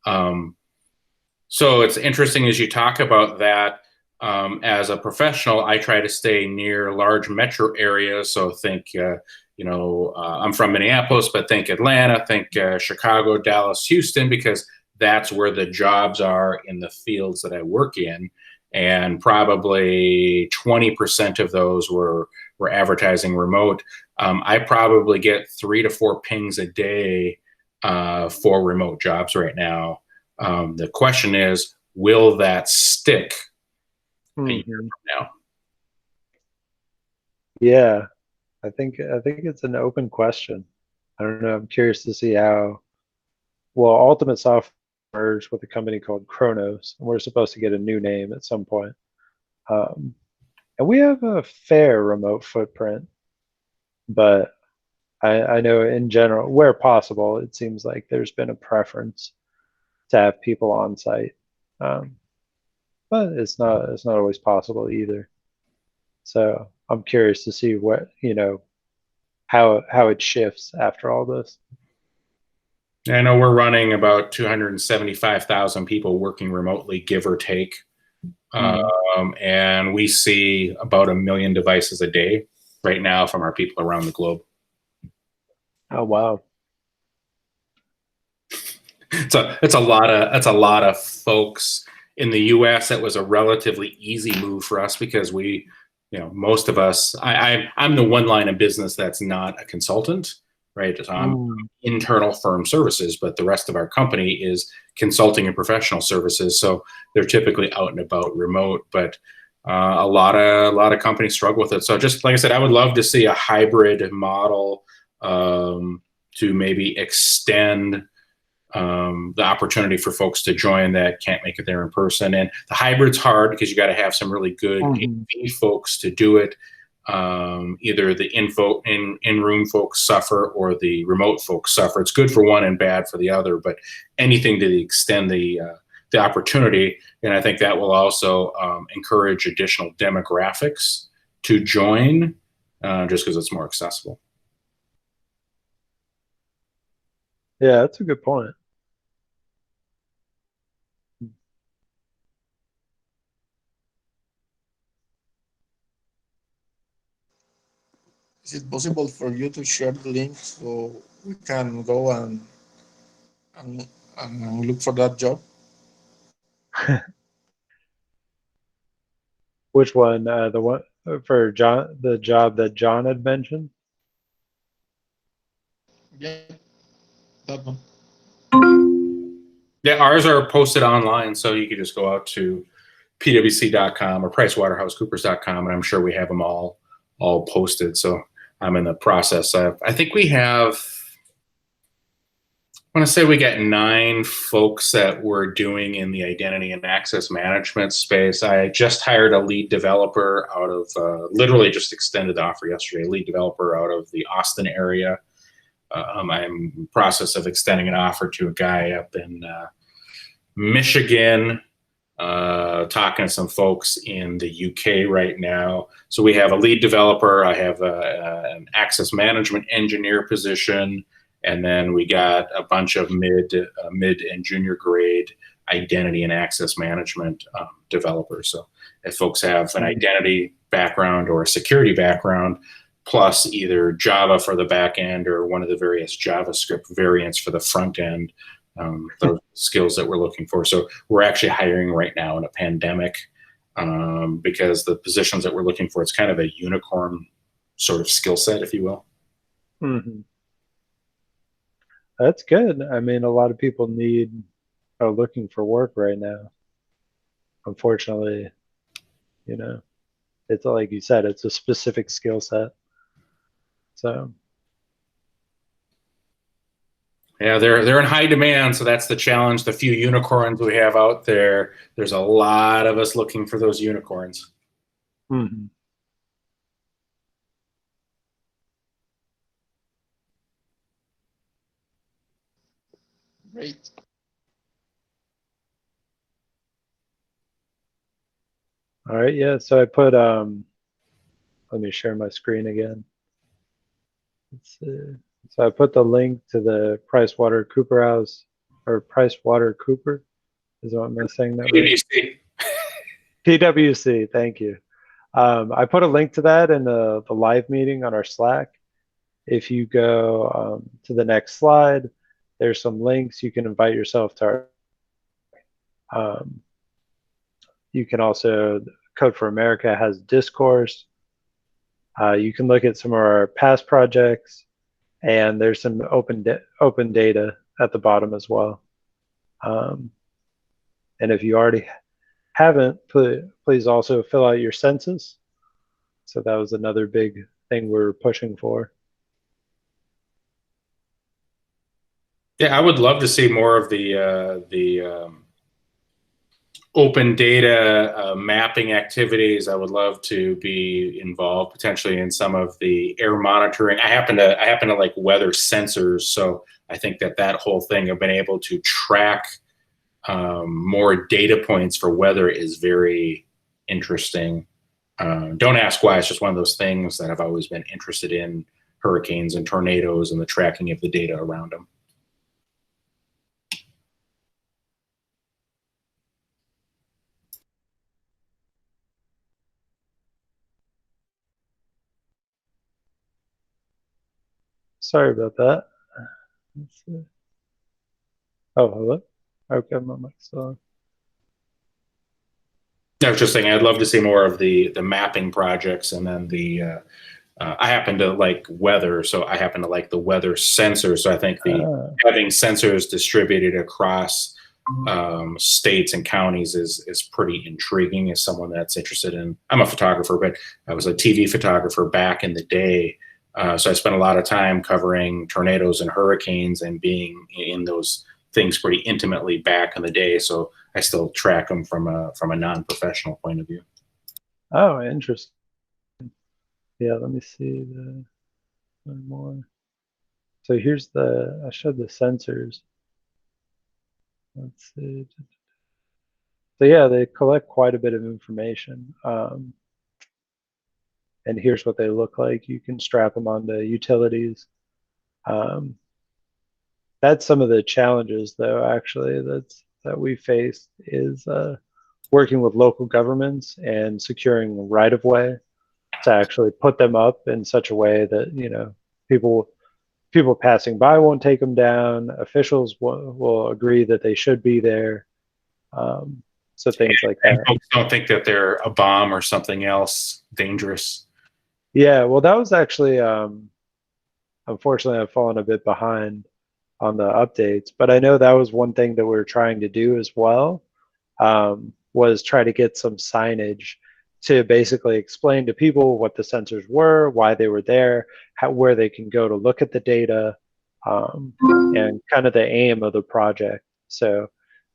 So it's interesting as you talk about that. As a professional, I try to stay near large metro areas. So think, I'm from Minneapolis, but think Atlanta, think Chicago, Dallas, Houston, because that's where the jobs are in the fields that I work in. And probably 20% of those were advertising remote. I probably get 3 to 4 pings a day for remote jobs right now. The question is, will that stick a year from now? Yeah, I think it's an open question. I don't know. I'm curious to see how. Well, Ultimate Software merged with a company called Kronos, and we're supposed to get a new name at some point. And we have a fair remote footprint, but I know in general, where possible, it seems like there's been a preference to have people on site. But it's not always possible either. So I'm curious to see what, how it shifts after all this. I know we're running about 275,000 people working remotely, give or take. And we see about 1 million devices a day right now from our people around the globe. Oh, wow. It's a lot of folks. In the US, it was a relatively easy move for us because most of us, I'm the one line of business that's not a consultant, right? I'm internal firm services, but the rest of our company is consulting and professional services. So they're typically out and about remote, but a lot of companies struggle with it. So just like I said, I would love to see a hybrid model to maybe extend the opportunity for folks to join that can't make it there in person. And the hybrid's hard because you got to have some really good AV folks to do it. Either the in-room folks suffer or the remote folks suffer. It's good for one and bad for the other, but anything to extend the opportunity. And I think that will also encourage additional demographics to join just because it's more accessible. Yeah, that's a good point. Is it possible for you to share the link so we can go and look for that job? Which one? The one for John, the job that John had mentioned? Yeah, that one. Yeah, ours are posted online, so you can just go out to pwc.com or pricewaterhousecoopers.com, and I'm sure we have them all posted. So I'm in the process. I think we have, I want to say we got 9 folks that we're doing in the identity and access management space. I just hired a lead developer out of, literally just extended the offer yesterday, lead developer out of the Austin area. I'm in the process of extending an offer to a guy up in Michigan, talking to some folks in the UK right now. So we have a lead developer. I have an access management engineer position. And then we got a bunch of mid and junior grade identity and access management developers. So if folks have an identity background or a security background, plus either Java for the back end or one of the various JavaScript variants for the front end, those skills that we're looking for. So we're actually hiring right now in a pandemic because the positions that we're looking for, it's kind of a unicorn sort of skill set, if you will. Mm-hmm. That's good. I mean, a lot of people are looking for work right now. Unfortunately, it's like you said, it's a specific skill set. So yeah, they're in high demand, so that's the challenge. The few unicorns we have out there, there's a lot of us looking for those unicorns. Mhm. Great. All right, yeah. So I put let me share my screen again. Let's see. So I put the link to the Price Water Cooper House or Price Water Cooper. Is what am I saying that right? PwC. PwC. Thank you. I put a link to that in the live meeting on our Slack. If you go to the next slide, there's some links. You can invite yourself to our. Um, you can also, Code for America has discourse. You can look at some of our past projects, and there's some open data at the bottom as well. And if you already haven't, please also fill out your census. So that was another big thing we're pushing for. Yeah, I would love to see more of the open data mapping activities. I would love to be involved potentially in some of the air monitoring. I happen to like weather sensors, so I think that whole thing of being able to track more data points for weather is very interesting. Don't ask why. It's just one of those things that I've always been interested in: hurricanes and tornadoes and the tracking of the data around them. Sorry about that. Let's see. Oh, hello. Okay, my mic's on. I was just saying I'd love to see more of the mapping projects, and then the I happen to like weather, so I happen to like the weather sensors. So I think having sensors distributed across states and counties is pretty intriguing as someone that's interested in. I'm a photographer, but I was a TV photographer back in the day. So I spent a lot of time covering tornadoes and hurricanes and being in those things pretty intimately back in the day. So I still track them from a non-professional point of view. Oh, interesting. Yeah, let me see the one more. So here's I showed the sensors. Let's see. So yeah, they collect quite a bit of information. And here's what they look like. You can strap them onto utilities. Um, that's some of the challenges, though, actually, that we face is working with local governments and securing right of way to actually put them up in such a way that people passing by won't take them down. Officials will agree that they should be there. So things like And that. folks don't think that they're a bomb or something else dangerous. Yeah, well, that was actually, unfortunately, I've fallen a bit behind on the updates, but I know that was one thing that we were trying to do as well, was try to get some signage to basically explain to people what the sensors were, why they were there, where they can go to look at the data, and kind of the aim of the project. So,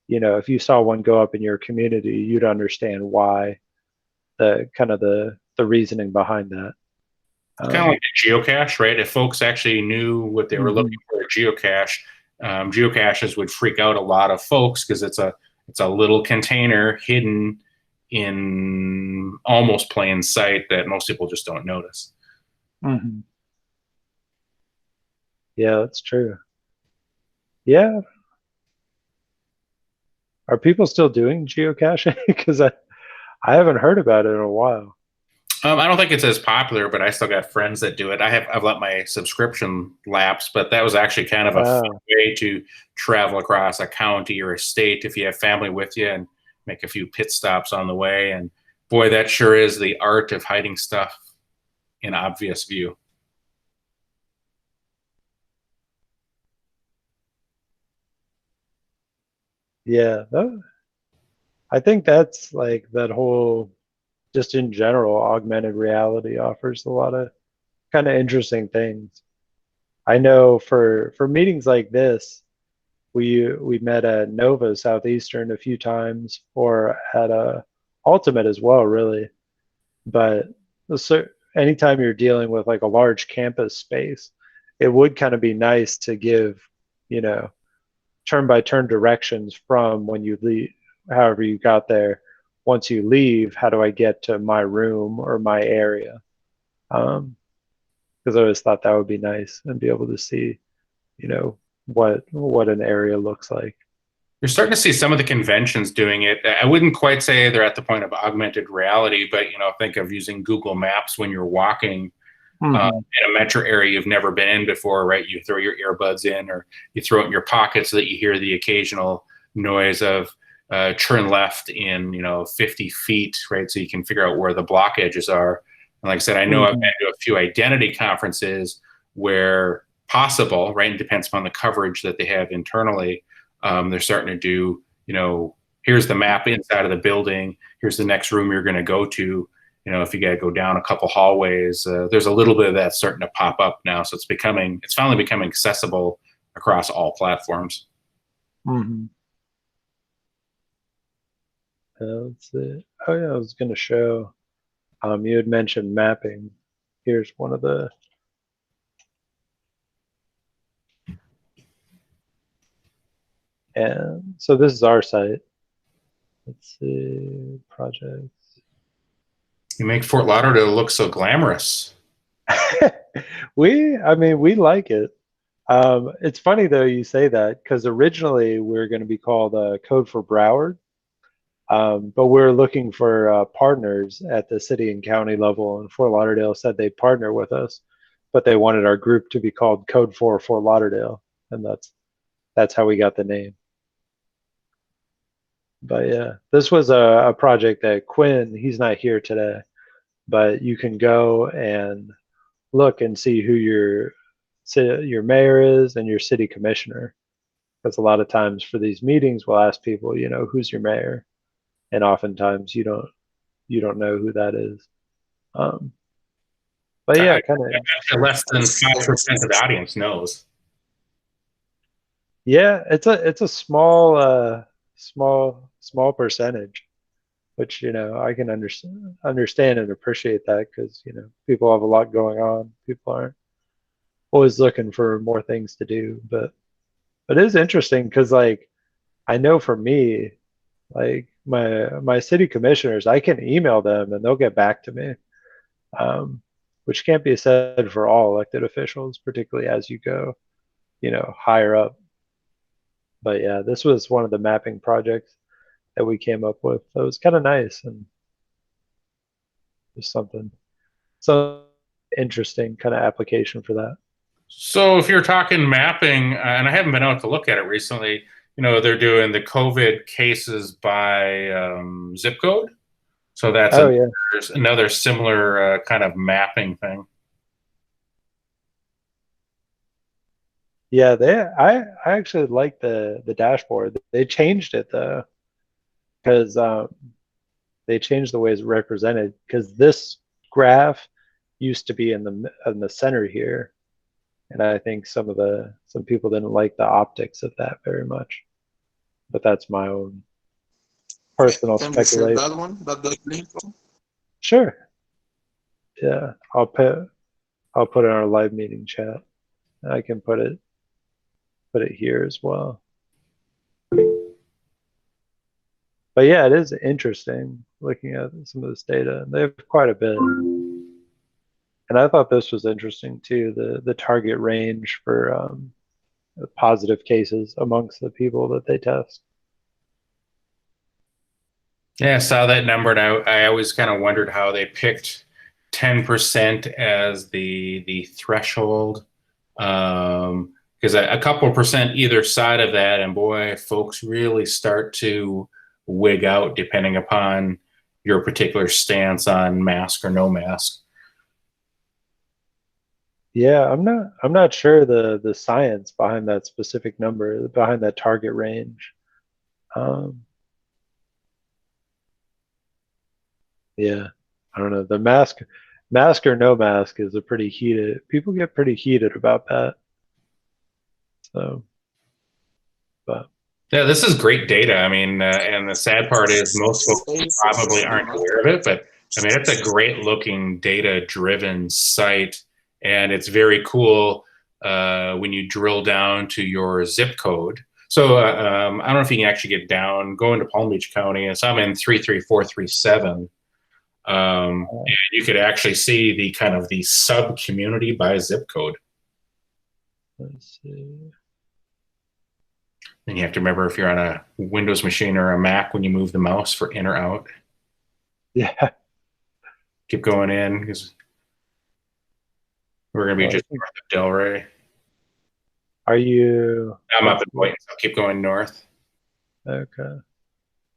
if you saw one go up in your community, you'd understand why, the reasoning behind that. It's kind of like a geocache, right? If folks actually knew what they were looking for a geocache, geocaches would freak out a lot of folks because it's a little container hidden in almost plain sight that most people just don't notice. Mm-hmm. Yeah, that's true. Yeah. Are people still doing geocaching? Because I haven't heard about it in a while. I don't think it's as popular, but I still got friends that do it. I've let my subscription lapse, but that was actually kind of a fun way to travel across a county or a state if you have family with you and make a few pit stops on the way. And boy, that sure is the art of hiding stuff in obvious view. Yeah, I think that's like that whole, just in general, augmented reality offers a lot of kind of interesting things. I know for meetings like this, we met at Nova Southeastern a few times, or at Ultimate as well, really. But so anytime you're dealing with like a large campus space, it would kind of be nice to give, you know, turn by turn directions from when you leave, however you got there. Once you leave, how do I get to my room or my area? Because I always thought that would be nice and be able to see, you know, what an area looks like. You're starting to see some of the conventions doing it. I wouldn't quite say they're at the point of augmented reality, but think of using Google Maps when you're walking Mm-hmm. in a metro area you've never been in before, right? You throw your earbuds in, or you throw it in your pocket so that you hear the occasional noise of turn left in 50 feet, right? So you can figure out where the block edges are. And like I said, I know I've Mm-hmm. been to a few identity conferences where possible, right? It depends upon the coverage that they have internally. They're starting to do, here's the map inside of the building. Here's the next room you're going to go to. If you got to go down a couple hallways, there's a little bit of that starting to pop up now. So it's finally becoming accessible across all platforms. Mm-hmm. Let's see. Oh yeah, I was going to show. You had mentioned mapping. Here's one of the. And so this is our site. Let's see, projects. You make Fort Lauderdale look so glamorous. I mean, we like it. It's funny though you say that because originally we were going to be called Code for Broward, but we're looking for partners at the city and county level, and Fort Lauderdale said they'd partner with us, but they wanted our group to be called Code for Fort Lauderdale, and that's how we got the name. But yeah, this was a project that Quinn, he's not here today, but you can go and look and see who your mayor is and your city commissioner. Because a lot of times for these meetings, we'll ask people, who's your mayor, and oftentimes you don't know who that is. But yeah, kind of. Less than 5% of the audience knows. Yeah, it's a small percentage, which I can understand and appreciate that because people have a lot going on. People aren't always looking for more things to do, but it is interesting because like I know for me, like my city commissioners, I can email them and they'll get back to me, which can't be said for all elected officials, particularly as you go, higher up. But yeah, this was one of the mapping projects that we came up with. So it was kind of nice and just something so interesting kind of application for that. So if you're talking mapping, and I haven't been able to look at it recently, they're doing the COVID cases by zip code. So that's Oh yeah. another similar kind of mapping thing. Yeah, I actually like the dashboard. They changed it though, because they changed the way it's represented. Because this graph used to be in the center here, and I think some people didn't like the optics of that very much. But that's my own personal Can we share speculation. that one? That link? Sure. Yeah, I'll put it in our live meeting chat. I can put it here as well. But yeah, it is interesting looking at some of this data. They have quite a bit. And I thought this was interesting too, the target range for positive cases amongst the people that they test. Yeah, I saw that number, and I always kind of wondered how they picked 10% as the threshold. Because a couple percent either side of that, and boy, folks really start to wig out depending upon your particular stance on mask or no mask. Yeah, I'm not sure the science behind that specific number, behind that target range. Um, yeah, I don't know. The mask or no mask is a pretty heated. People get pretty heated about that. So, but Yeah, this is great data. I mean, and the sad part is most folks probably aren't aware of it, but I mean, it's a great looking data driven site, and it's very cool when you drill down to your zip code. So I don't know if you can actually get down, go into Palm Beach County, and so I'm in 33437. And you could actually see the kind of the sub community by zip code. Let's see. And you have to remember if you're on a Windows machine or a Mac when you move the mouse for in or out. Yeah. Keep going in because we're going to be just north of Delray. Are you? I'm up in Boynton, so I'll keep going north. Okay.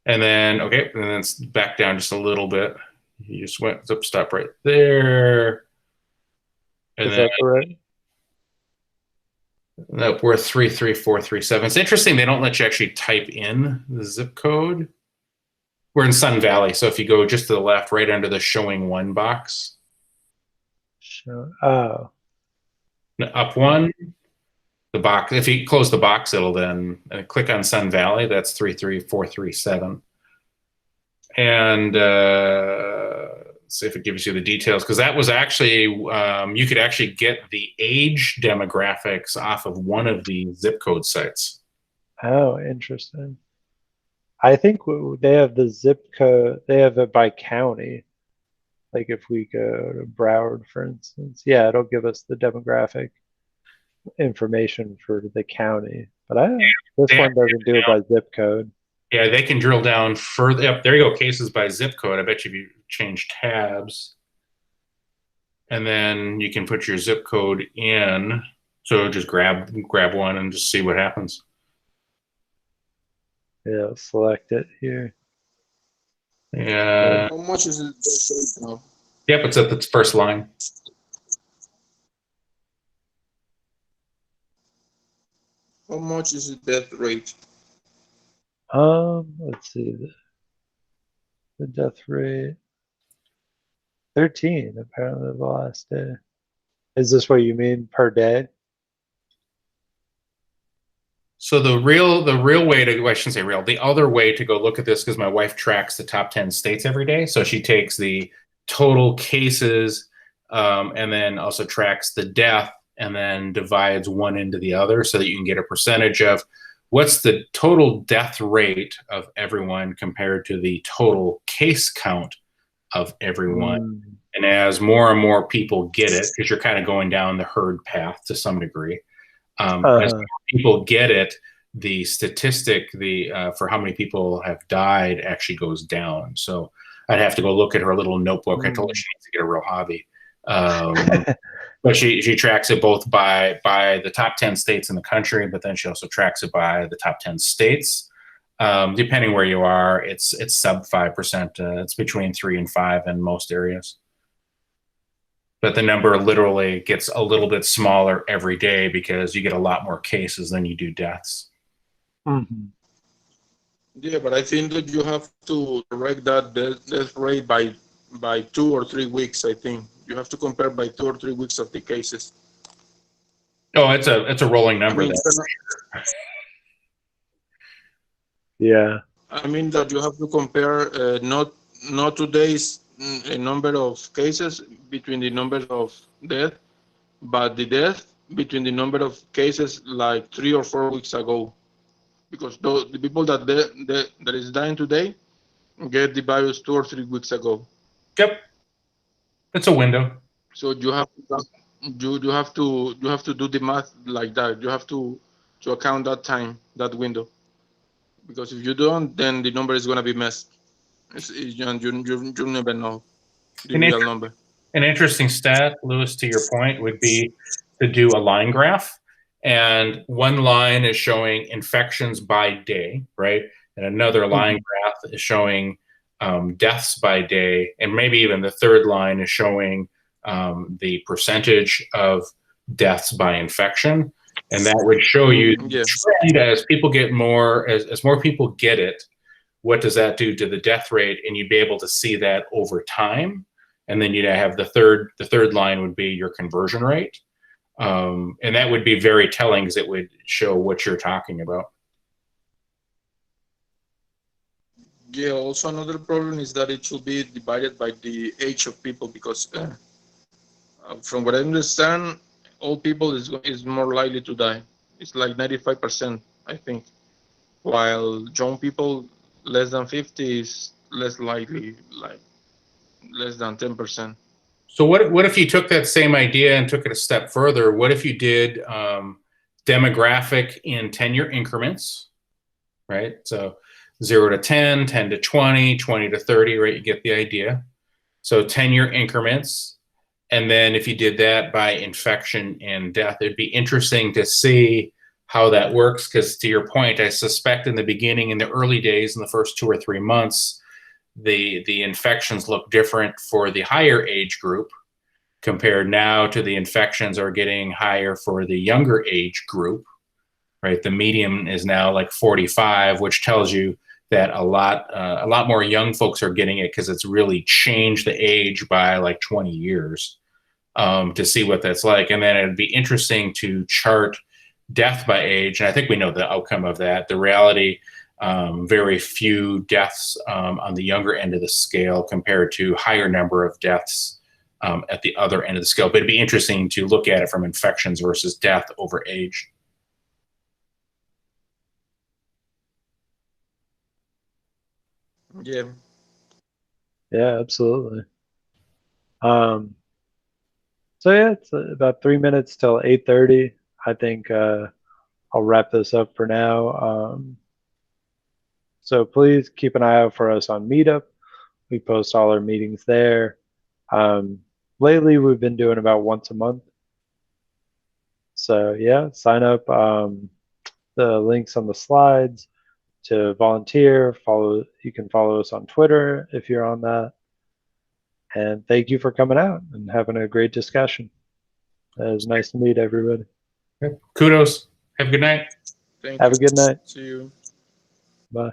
And then, okay, and then it's back down just a little bit. You just went, stop right there. And Is then, that correct? Nope, we're 33437. It's interesting they don't let you actually type in the zip code. We're in Sun Valley, so if you go just to the left, right under the showing one box. Sure. Oh. Up one, the box. If you close the box, it'll then click on Sun Valley. That's 33437. And see if it gives you the details, because that was actually you could actually get the age demographics off of one of the zip code sites. Oh, interesting. I think they have the zip code. They have it by county. Like if we go to Broward, for instance, yeah, it'll give us the demographic information for the county. But this one doesn't do it by zip code. Yeah, they can drill down further. Yep, there you go. Cases by zip code. I bet you if you change tabs, and then you can put your zip code in. So just grab one and just see what happens. Yeah, select it here. Yeah. How much is it now? Yep, it's at the first line. How much is the death rate? Let's see the death rate. 13 apparently the last day. Is this what you mean per day? So the real way to, well, I shouldn't say real, the other way to go look at this, because my wife tracks the top 10 states every day. So she takes the total cases and then also tracks the death and then divides one into the other so that you can get a percentage of what's the total death rate of everyone compared to the total case count of everyone. And as more and more people get it, because you're kind of going down the herd path to some degree, as more people get it, the statistic for how many people have died actually goes down. So I'd have to go look at her little notebook. I told her she needs to get a real hobby. But she tracks it both by the top 10 states in the country, but then she also tracks it by the top 10 states. Depending where you are, it's sub 5%. It's between 3 and 5 in most areas. But the number literally gets a little bit smaller every day because you get a lot more cases than you do deaths. Mm-hmm. Yeah, but I think that you have to correct that death rate by 2 or 3 weeks. I think you have to compare by 2 or 3 weeks of the cases. Oh, it's a rolling number. I mean, yeah. I mean that you have to compare not today's number of cases between the number of death, but the death between the number of cases like 3 or 4 weeks ago, because the people that is dying today get the virus 2 or 3 weeks ago. Yep, it's a window. So you have to do the math like that. You have to account that time, that window, because if you don't, then the number is gonna be messed. You never know the real number. An interesting stat, Lewis, to your point, would be to do a line graph. And one line is showing infections by day, right? And another line graph is showing deaths by day. And maybe even the third line is showing the percentage of deaths by infection. And that would show you trend as people get more, as more people get it, what does that do to the death rate? And you'd be able to see that over time. And then you'd have the third line would be your conversion rate. And that would be very telling because it would show what you're talking about. Yeah, also another problem is that it should be divided by the age of people, because from what I understand, old people is more likely to die. It's like 95%, I think, while young people less than 50 is less likely, like less than 10%. So what if you took that same idea and took it a step further? What if you did demographic in 10-year increments, right? So 0 to 10, 10 to 20, 20 to 30, right? You get the idea. So 10-year increments. And then if you did that by infection and death, it'd be interesting to see how that works. Because to your point, I suspect in the beginning, in the early days, in the first 2 or 3 months, the infections look different for the higher age group compared now to the infections are getting higher for the younger age group, right? The median is now like 45, which tells you that a lot more young folks are getting it because it's really changed the age by like 20 years to see what that's like. And then it'd be interesting to chart death by age. And I think we know the outcome of that. The reality, very few deaths on the younger end of the scale compared to higher number of deaths at the other end of the scale. But it'd be interesting to look at it from infections versus death over age. Yeah. Yeah, absolutely. So yeah, it's about 3 minutes till 8:30. I think I'll wrap this up for now. So please keep an eye out for us on Meetup. We post all our meetings there. Lately, we've been doing about once a month. So yeah, sign up. The links on the slides to volunteer. You can follow us on Twitter if you're on that. And thank you for coming out and having a great discussion. It was nice to meet everybody. Kudos. Have a good night. Thank Have you. a good night. See you. Bye.